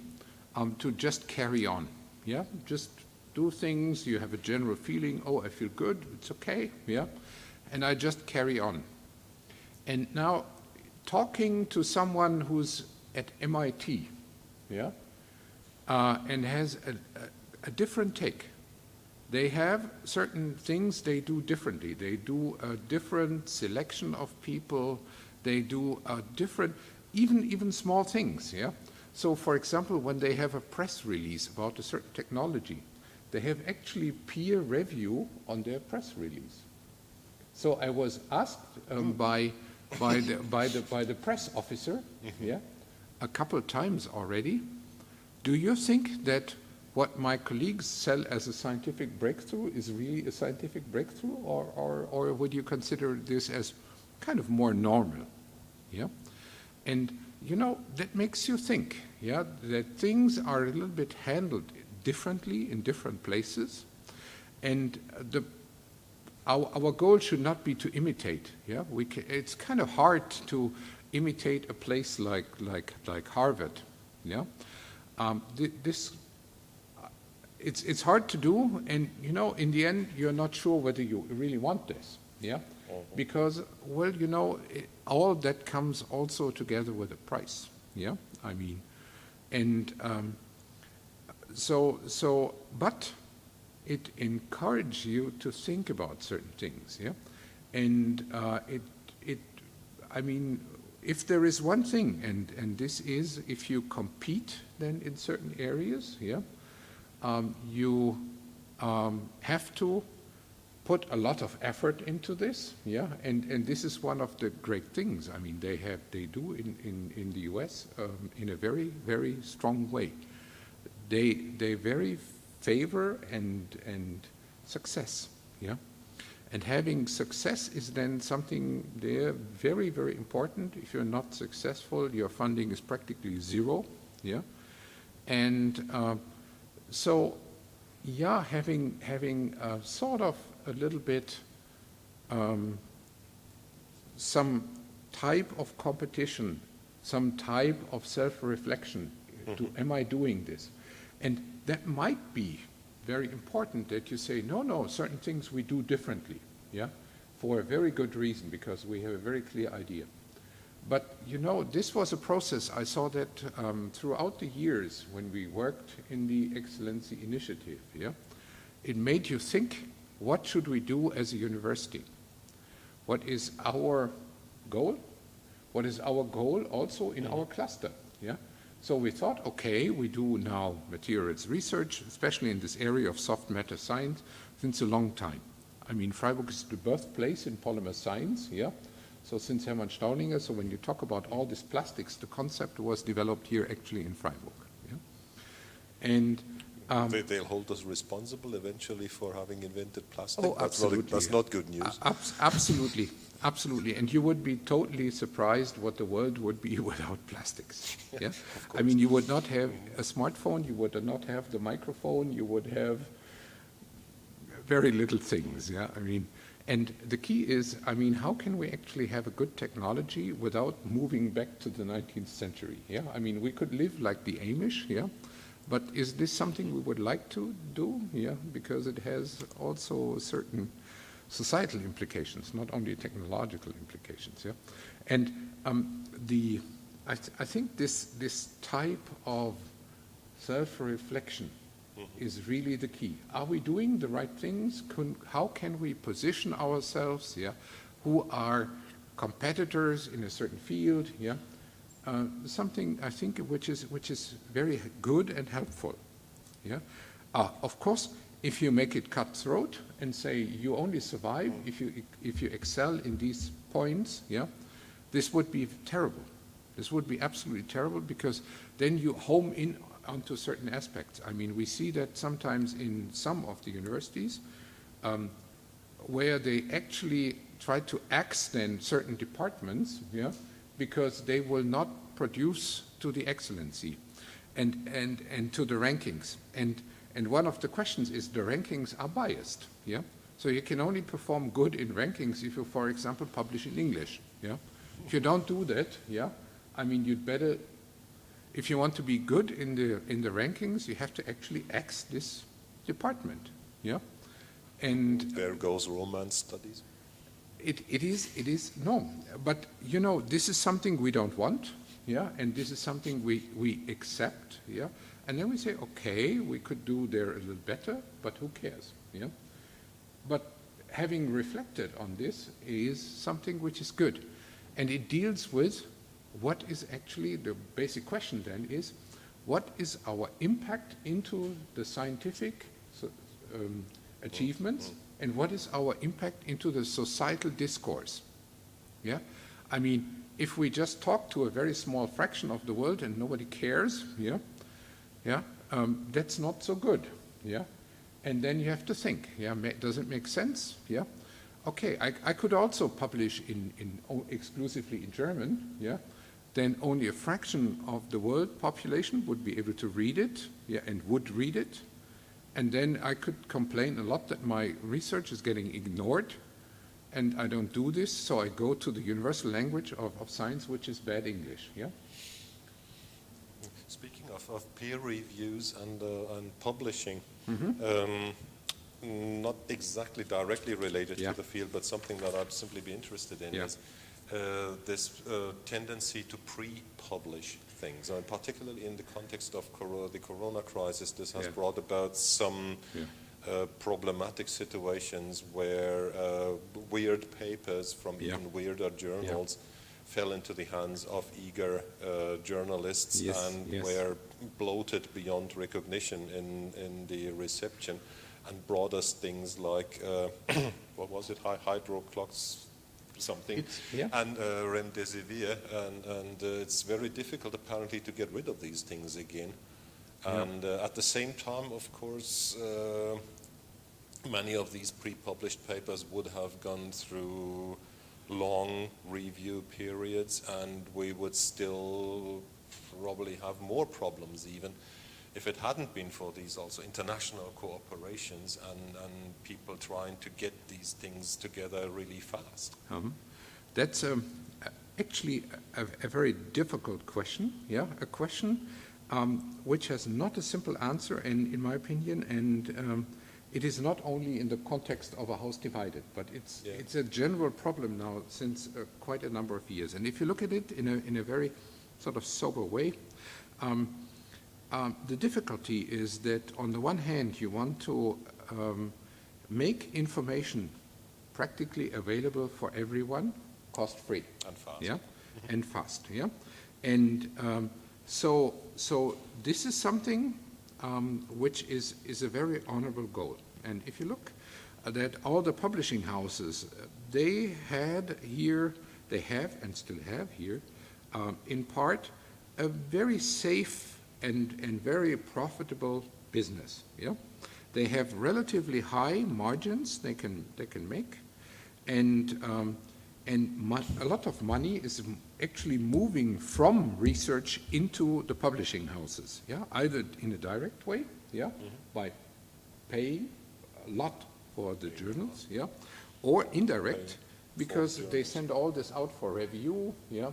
to just carry on, yeah? Just do things, you have a general feeling, oh, I feel good, it's okay, yeah? And I just carry on. And now, talking to someone who's at MIT, yeah? And has a different take. They have certain things they do differently. They do a different selection of people, they do a different, even small things, yeah? So, for example, when they have a press release about a certain technology, they have actually peer review on their press release. So I was asked by the press officer, yeah, a couple of times already, do you think that what my colleagues sell as a scientific breakthrough is really a scientific breakthrough, or would you consider this as kind of more normal, yeah? And, you know, that makes you think, yeah, that things are a little bit handled differently in different places, and our goal should not be to imitate, yeah? It's kind of hard to imitate a place like Harvard, yeah? It's hard to do, and, you know, in the end, you're not sure whether you really want this, yeah? Because, well, you know, all that comes also together with a price, yeah? I mean, and but it encourages you to think about certain things, yeah? And I mean, if there is one thing, and this is if you compete then in certain areas, yeah, you have to put a lot of effort into this, yeah, and this is one of the great things. I mean, they do in the US in a very, very strong way. They very favor and success, yeah, and having success is then something there very, very important. If you're not successful, your funding is practically zero, yeah, and so, yeah, having sort of a little bit some type of competition, some type of self-reflection. Am I doing this? And that might be very important that you say, no, certain things we do differently, yeah, for a very good reason, because we have a very clear idea. But, you know, this was a process. I saw that throughout the years when we worked in the Excellency Initiative, yeah, it made you think, what should we do as a university? What is our goal? What is our goal also in our cluster, yeah? So we thought, okay, we do now materials research, especially in this area of soft matter science, since a long time. I mean, Freiburg is the birthplace in polymer science, yeah? So since Hermann Stauninger, so when you talk about all these plastics, the concept was developed here actually in Freiburg, yeah? And they'll hold us responsible eventually for having invented plastic. Oh, absolutely. That's not good news. Absolutely, absolutely. And you would be totally surprised what the world would be without plastics. Yeah, I mean, you would not have a smartphone, you would not have the microphone, you would have very little things. Yeah, I mean, And the key is, I mean, how can we actually have a good technology without moving back to the 19th century? Yeah, I mean, we could live like the Amish, yeah, but is this something we would like to do? Yeah, because it has also certain societal implications, not only technological implications. Yeah, and I think this type of self-reflection is really the key. Are we doing the right things? How can we position ourselves? Yeah, who are competitors in a certain field? Yeah, something I think which is very good and helpful. Yeah, of course, if you make it cutthroat and say you only survive if you excel in these points, yeah, this would be terrible. This would be absolutely terrible, because then you home in onto certain aspects. I mean, we see that sometimes in some of the universities where they actually try to axe then certain departments, yeah, because they will not produce to the excellency and to the rankings. And one of the questions is the rankings are biased, yeah. So you can only perform good in rankings if you, for example, publish in English, yeah. If you don't do that, yeah, I mean, you'd better. If you want to be good in the rankings, you have to actually axe this department, yeah. And there goes Romance studies. It is no, but you know, this is something we don't want, yeah, and this is something we accept, yeah, and then we say, okay, we could do there a little better, but who cares, yeah. But having reflected on this is something which is good, and it deals with what is actually the basic question then is, what is our impact into the scientific achievements, and what is our impact into the societal discourse? Yeah, I mean, if we just talk to a very small fraction of the world and nobody cares, yeah, yeah, that's not so good, yeah. And then you have to think, yeah, does it make sense? Yeah, okay, I could also publish exclusively in German, yeah. Then only a fraction of the world population would be able to read it, yeah, and would read it. And then I could complain a lot that my research is getting ignored, and I don't do this, so I go to the universal language of science, which is bad English, yeah? Speaking of peer reviews and publishing, not exactly directly related to the field, but something that I'd simply be interested in is this tendency to pre-publish things, and particularly in the context of the corona crisis, this has brought about some problematic situations where weird papers from even weirder journals fell into the hands of eager journalists and were bloated beyond recognition in the reception, and brought us things like, what was it, hydroclox something, and remdesivir, and it's very difficult apparently to get rid of these things again. And at the same time, of course, many of these pre-published papers would have gone through long review periods, and we would still probably have more problems even if it hadn't been for these also international cooperations and people trying to get these things together really fast. That's actually a very difficult question, yeah, a question which has not a simple answer, and in my opinion, and it is not only in the context of a house divided, but it's a general problem now since quite a number of years. And if you look at it in a very sort of sober way, the difficulty is that on the one hand you want to make information practically available for everyone, cost-free, and fast, yeah, and fast, yeah, and so this is something which is a very honorable goal. And if you look at all the publishing houses, they have and still have here, in part, a very safe and very profitable business. Yeah, they have relatively high margins they can make, and a lot of money is actually moving from research into the publishing houses. Yeah, either in a direct way, yeah, by paying a lot for the journals, yeah, or indirect, because they send all this out for review, yeah,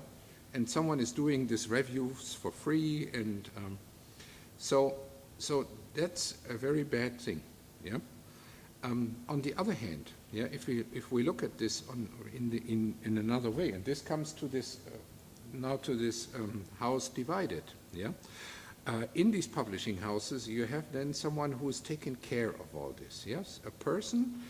and someone is doing this reviews for free, and so that's a very bad thing, yeah. On the other hand, yeah, if we look at this in another way, and this comes to this now to this house divided, yeah. In these publishing houses, you have then someone who is taking care of all this, yes, a person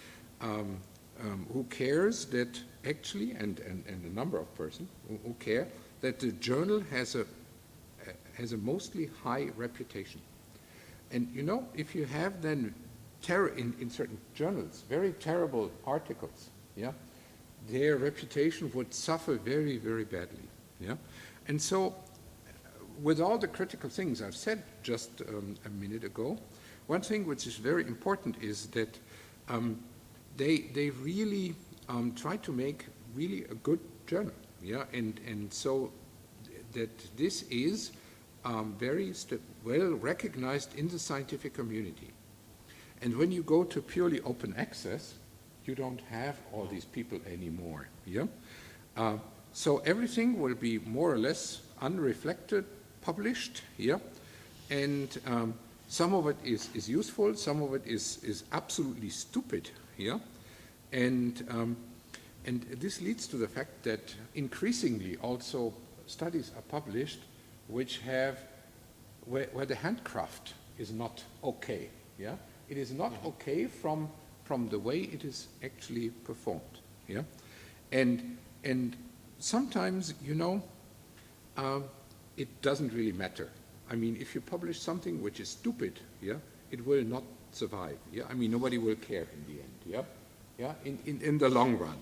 who cares that actually, and a number of persons who care that the journal has a mostly high reputation. And you know, if you have then in certain journals, very terrible articles, yeah, their reputation would suffer very, very badly, yeah. And so, with all the critical things I've said just a minute ago, one thing which is very important is that they really try to make really a good journal, yeah, and so that this is very well recognized in the scientific community. And when you go to purely open access, you don't have all these people anymore, yeah. So everything will be more or less unreflected, published, yeah, and some of it is useful, some of it is absolutely stupid, yeah, and this leads to the fact that increasingly also studies are published which have where the handcraft is not okay, yeah, it is not okay from the way it is actually performed, yeah, and sometimes, you know, it doesn't really matter. I mean, if you publish something which is stupid, yeah, it will not survive. Yeah, I mean, nobody will care in the end. Yeah, yeah, in the long run.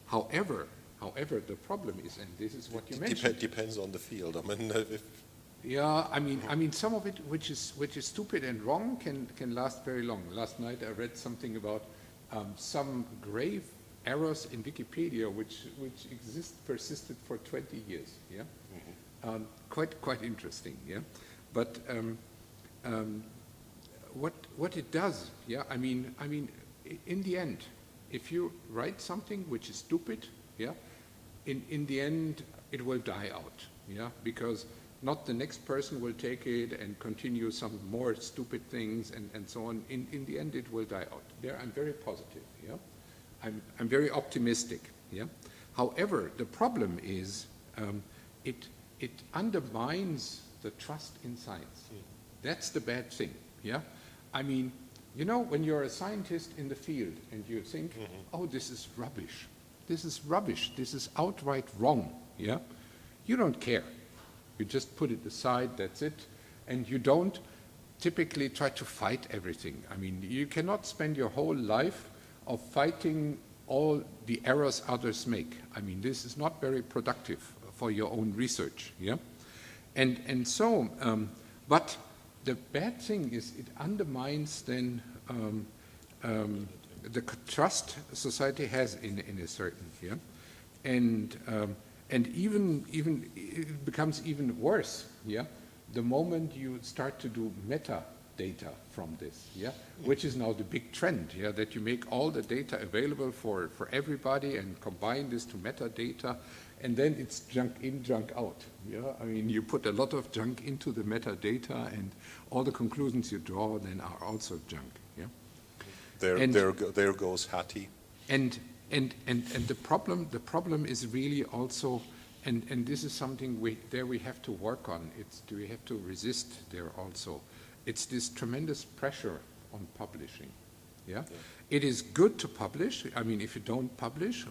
However, the problem is, and this is what you mentioned. Depends on the field. I mean, yeah, I mean, some of it which is stupid and wrong can last very long. Last night I read something about some grave errors in Wikipedia which persisted for 20 years. Yeah. Quite interesting, yeah. But what it does, yeah. I mean, in the end, if you write something which is stupid, yeah, in the end it will die out, yeah, because not the next person will take it and continue some more stupid things and so on. In the end, it will die out. There, I'm very positive, yeah. I'm very optimistic, yeah. However, the problem is it undermines the trust in science. That's the bad thing, yeah? I mean, you know, when you're a scientist in the field and you think, oh, this is rubbish, this is outright wrong, yeah? You don't care. You just put it aside, that's it, and you don't typically try to fight everything. I mean, you cannot spend your whole life of fighting all the errors others make. I mean, this is not very productive for your own research, yeah? And so, but the bad thing is it undermines then the trust society has in a certain, yeah? And even it becomes even worse, yeah? The moment you start to do metadata from this, yeah? Which is now the big trend, yeah? That you make all the data available for everybody and combine this to metadata, and then it's junk in, junk out, yeah? I mean, you put a lot of junk into the metadata, and all the conclusions you draw then are also junk, yeah? There goes Hattie. And the problem is really also, and this is something we have to work on. We have to resist there also. It's this tremendous pressure on publishing. Yeah? It is good to publish. I mean, if you don't publish,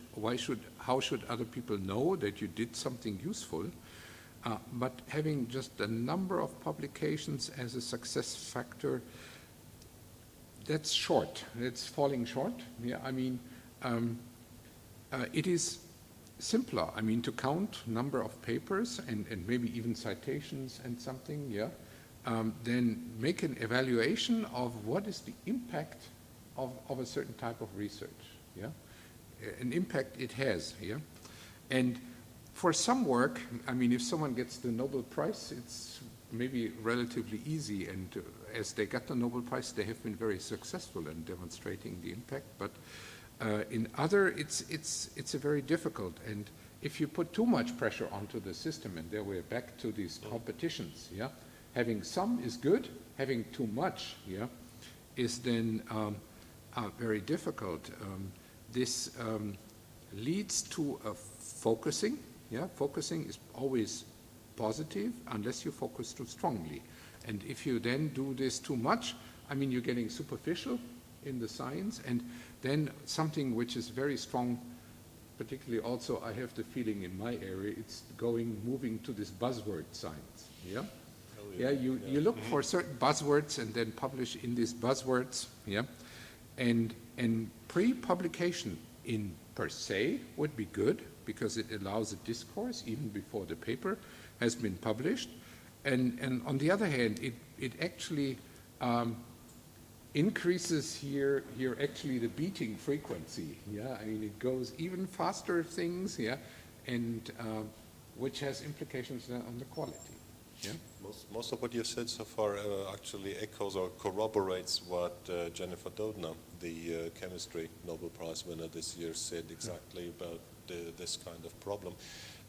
how should other people know that you did something useful? But having just a number of publications as a success factor, that's short. It's falling short. Yeah, I mean, it is simpler. I mean, to count number of papers and maybe even citations and something. Yeah, then make an evaluation of what is the impact of a certain type of research. Yeah, an impact it has. Yeah, and for some work, I mean, if someone gets the Nobel Prize, it's maybe relatively easy, and as they got the Nobel Prize, they have been very successful in demonstrating the impact. But In other, it's a very difficult, and if you put too much pressure onto the system, and there we're back to these competitions, yeah, having some is good, having too much, yeah, is then very difficult. This leads to a focusing. Yeah, focusing is always positive unless you focus too strongly. And if you then do this too much, I mean, you're getting superficial in the science, and then something which is very strong, particularly also I have the feeling in my area, it's moving to this buzzword science. Yeah? Yeah, you look for certain buzzwords and then publish in these buzzwords, yeah, and pre-publication in per se would be good because it allows a discourse even before the paper has been published, and on the other hand, it actually increases here actually the beating frequency. Yeah, I mean it goes even faster things, yeah, and which has implications on the quality. Yeah. Most of what you've said so far actually echoes or corroborates what Jennifer Doudna, the chemistry Nobel Prize winner this year, said exactly about this kind of problem.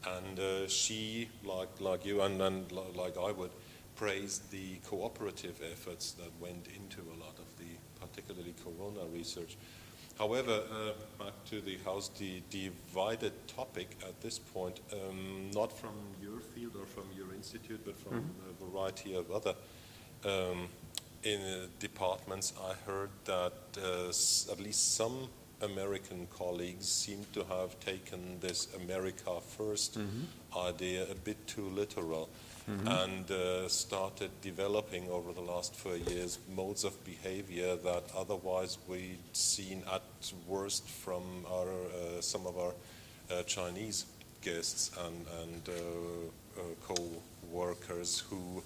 And she, like you and like I would, praised the cooperative efforts that went into a lot of the particularly corona research. However, back to the how's the divided topic at this point, not from your field or from your institute, but from a variety of other departments, I heard that at least some American colleagues seem to have taken this America first idea a bit too literal. And started developing over the last 4 years modes of behavior that otherwise we'd seen at worst from some of our Chinese guests and co-workers who,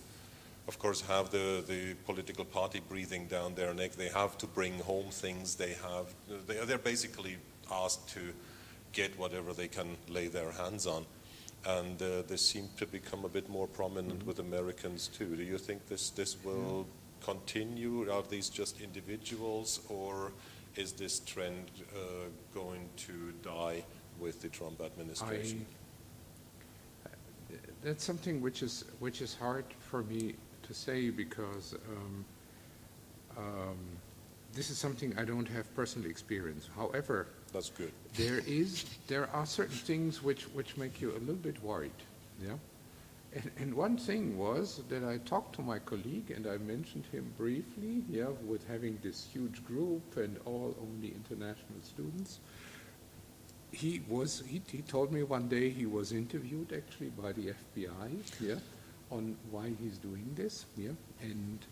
of course, have the political party breathing down their neck. They have to bring home things. They're basically asked to get whatever they can lay their hands on. And this seems to become a bit more prominent with Americans too. Do you think this will continue? Are these just individuals, or is this trend going to die with the Trump administration? That's something which is hard for me to say because this is something I don't have personal experience. However, that's good. There are certain things which make you a little bit worried, yeah. And one thing was that I talked to my colleague and I mentioned him briefly, yeah, with having this huge group and all only international students. He told me one day he was interviewed actually by the FBI, yeah, on why he's doing this, yeah, and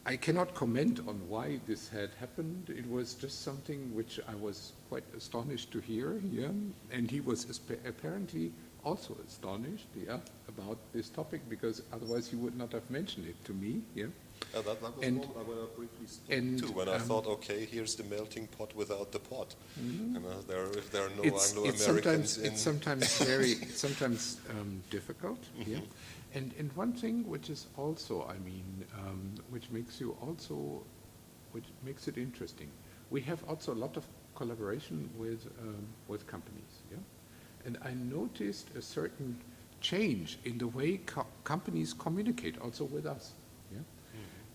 I cannot comment on why this had happened. It was just something which I was quite astonished to hear, yeah, and he was apparently also astonished, yeah, about this topic because otherwise he would not have mentioned it to me, yeah. That was one I want to briefly stop too, when I thought, okay, here's the melting pot without the pot. And if there are no Anglo-Americans it's sometimes difficult, yeah. And one thing which is also, I mean, which makes it interesting. We have also a lot of collaboration with companies, yeah. And I noticed a certain change in the way companies communicate also with us, yeah.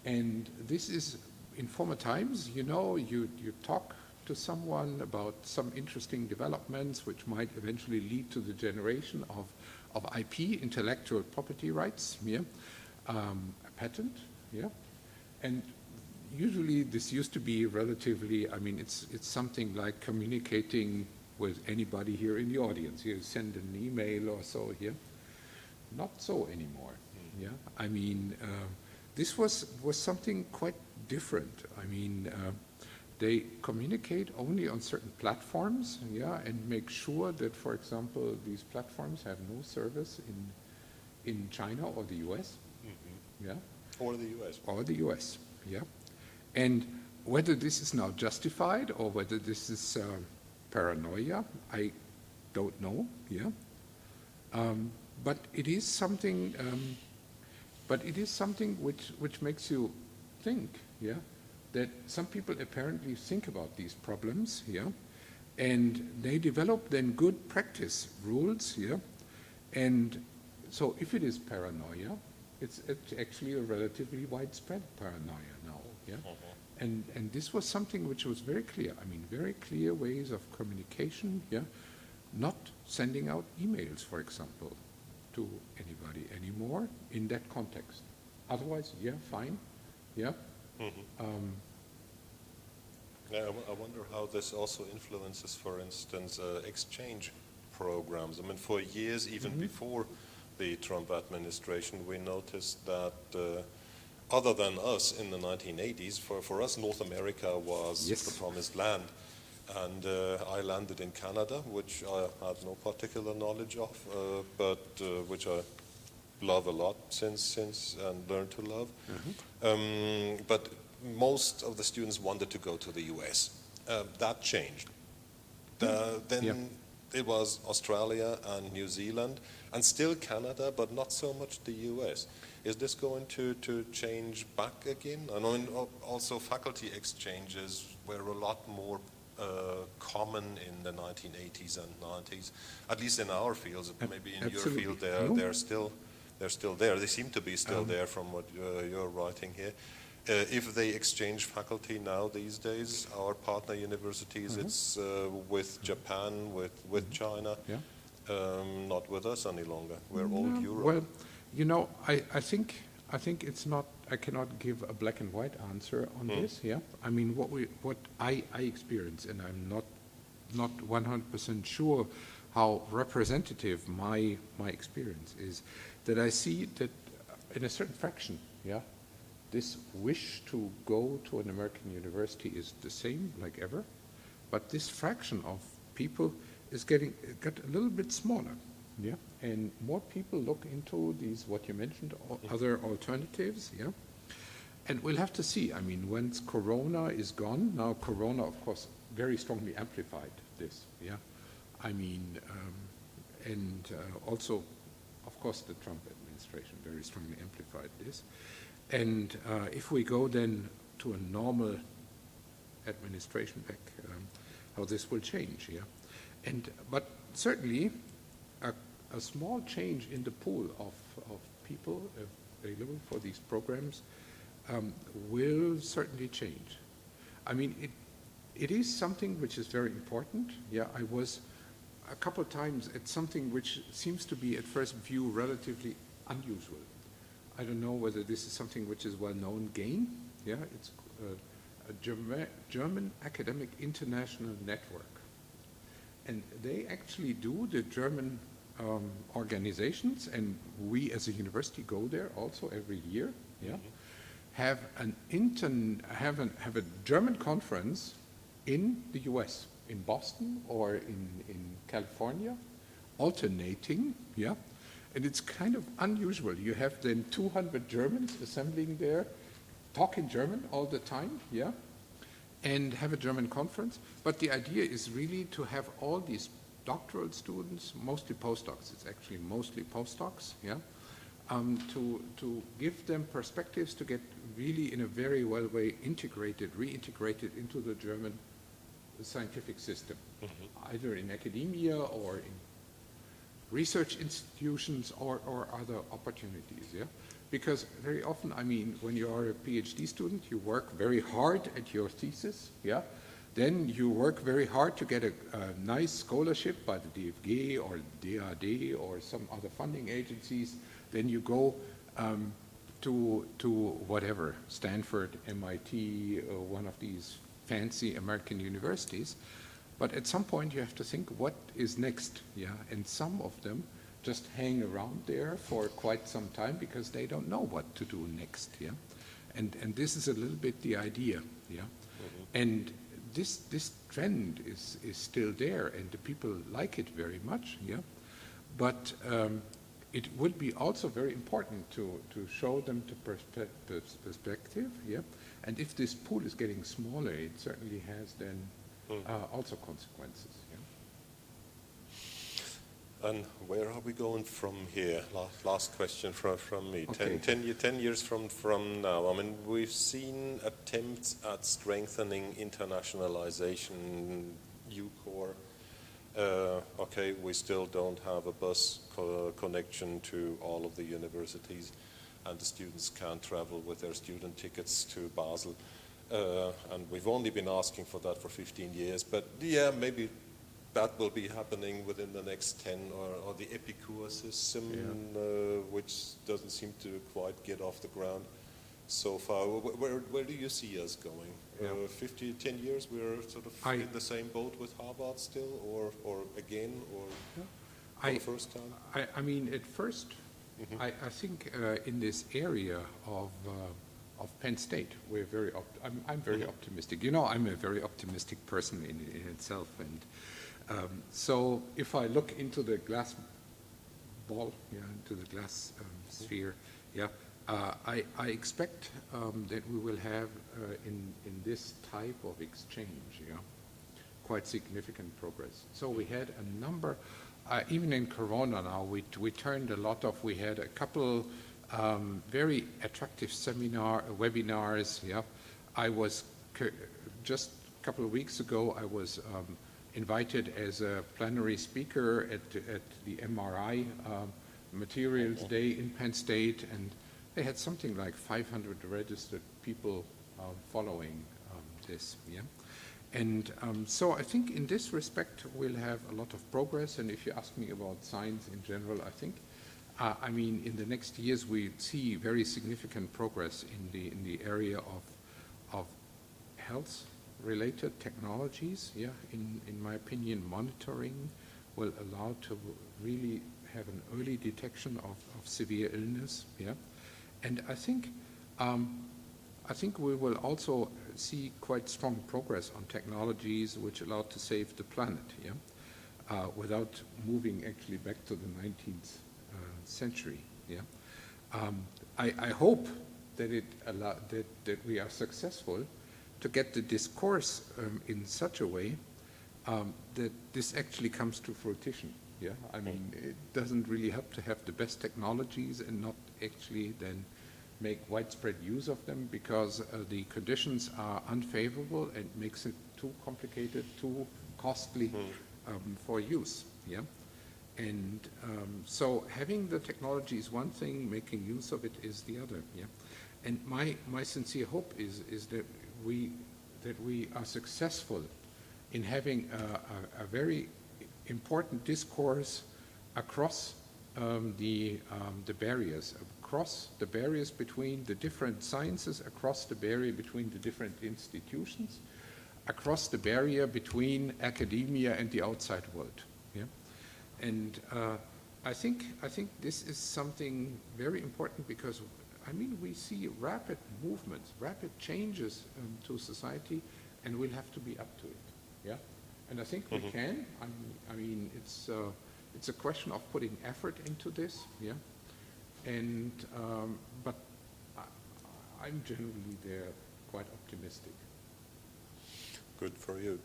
And this is, in former times, you know, you talk to someone about some interesting developments which might eventually lead to the generation of IP, intellectual property rights, yeah, a patent, yeah, and usually this used to be relatively, I mean, it's something like communicating with anybody here in the audience. You send an email or so here. Not so anymore, yeah. I mean, this was something quite different. I mean, they communicate only on certain platforms, yeah, and make sure that, for example, these platforms have no service in China or the US, yeah, or the US, yeah, and whether this is now justified or whether this is paranoia, I don't know, yeah, but it is something. But it is something which makes you think, yeah. that some people apparently think about these problems, yeah, and they develop then good practice rules, yeah, and so if it is paranoia, it's actually a relatively widespread paranoia now, yeah. And this was something which was very clear. I mean, very clear ways of communication, yeah, not sending out emails, for example, to anybody anymore in that context. Otherwise, yeah, fine, yeah. Yeah, I wonder how this also influences, for instance, exchange programs. I mean, for years, even before the Trump administration, we noticed that other than us in the 1980s, for us, North America was the promised land. And I landed in Canada, which I had no particular knowledge of, but which I love a lot since and learned to love. But most of the students wanted to go to the US. That changed. Then it was Australia and New Zealand, and still Canada, but not so much the US. Is this going to change back again? I mean, also faculty exchanges were a lot more common in the 1980s and 90s, at least in our fields. Maybe in your field they're still there. They seem to be still there from what you're writing here. If they exchange faculty now these days, our partner universities, it's with Japan, with China, not with us any longer. We're all Europe. Well, you know, I think it's not. I cannot give a black and white answer on this. Yeah, I mean, what I experience, and I'm not 100% sure how representative my experience is, that I see that in a certain fraction, yeah, this wish to go to an American university is the same like ever, but this fraction of people is got a little bit smaller, yeah, and more people look into these, what you mentioned, other alternatives, yeah, and we'll have to see. I mean, once Corona is gone, now Corona, of course, very strongly amplified this, yeah, I mean, and also, of course, the Trump administration very strongly amplified this. And if we go then to a normal administration back, how this will change, yeah. But certainly a small change in the pool of people available for these programs will certainly change. I mean, it is something which is very important. Yeah, I was a couple of times at something which seems to be at first view relatively unusual. I don't know whether this is something which is well known. GAIN, yeah, it's a German Academic International Network, and they actually do the German organizations, and we as a university go there also every year. Yeah, have a German conference in the U.S. in Boston or in California, alternating. Yeah. And it's kind of unusual. You have then 200 Germans assembling there, talking German all the time, yeah, and have a German conference. But the idea is really to have all these doctoral students, mostly postdocs, it's actually mostly postdocs, yeah, to give them perspectives to get really in a very well way reintegrated into the German scientific system, either in academia or in research institutions or other opportunities, yeah? Because very often, I mean, when you are a PhD student, you work very hard at your thesis, yeah? Then you work very hard to get a nice scholarship by the DFG or DAD or some other funding agencies. Then you go to whatever, Stanford, MIT, one of these fancy American universities. But at some point you have to think, what is next? Yeah, and some of them just hang around there for quite some time because they don't know what to do next. Yeah, and this is a little bit the idea. Yeah, and this trend is still there, and the people like it very much. Yeah, but it would be also very important to show them the perspective. Yeah, and if this pool is getting smaller, it certainly has then also consequences. And where are we going from here? Last question from me. Okay. 10 years from now, I mean, we've seen attempts at strengthening internationalization, UCORE. Okay, we still don't have a bus connection to all of the universities, and the students can't travel with their student tickets to Basel. And we've only been asking for that for 15 years, but yeah, maybe that will be happening within the next 10, or the Epicure system, which doesn't seem to quite get off the ground so far. Where do you see us going? 10 years, we're sort of in the same boat with Harvard still, or again, or for the first time? I mean, at first, I think in this area of Penn State, we're very I'm very optimistic. You know, I'm a very optimistic person in itself, and so if I look into the glass ball, into the glass sphere, I expect that we will have in this type of exchange, quite significant progress. So we had a number, even in Corona now, we turned a lot of. We had a couple very attractive webinars. I was just a couple of weeks ago. I was invited as a plenary speaker at the MRI Materials Day in Penn State, and they had something like 500 registered people following this. And so I think in this respect we'll have a lot of progress. And if you ask me about science in general, I think, I mean, in the next years we see very significant progress in the area of health-related technologies. In my opinion, monitoring will allow to really have an early detection of severe illness. And I think we will also see quite strong progress on technologies which allow to save the planet, without moving actually back to the 19th century. I hope that that we are successful to get the discourse in such a way that this actually comes to fruition. I mean, it doesn't really help to have the best technologies and not actually then make widespread use of them, because the conditions are unfavorable and makes it too complicated, too costly for use. And so having the technology is one thing, making use of it is the other. And my sincere hope is that we are successful in having a very important discourse across the barriers between the different sciences, across the barrier between the different institutions, across the barrier between academia and the outside world. And I think this is something very important, because I mean, we see rapid movements, rapid changes to society, and we'll have to be up to it. And I think we can. I mean, it's a question of putting effort into this. And but I'm generally there quite optimistic. Good for you.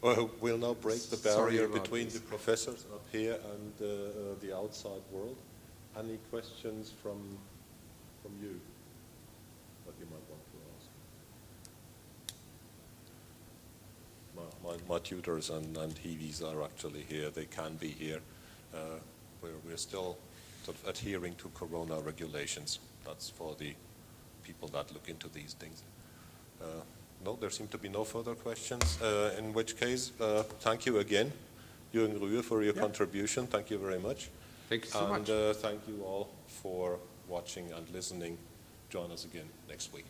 Well, we'll now break the barrier between the professors up here and the outside world. Any questions from you that you might want to ask? My tutors and Hiwis are actually here. They can be here. We're still sort of adhering to Corona regulations. That's for the people that look into these things. No, there seem to be no further questions, in which case, thank you again, Jürgen Rühe, for your contribution. Thank you very much. Thank you so much. And thank you all for watching and listening. Join us again next week.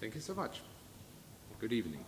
Thank you so much. Good evening.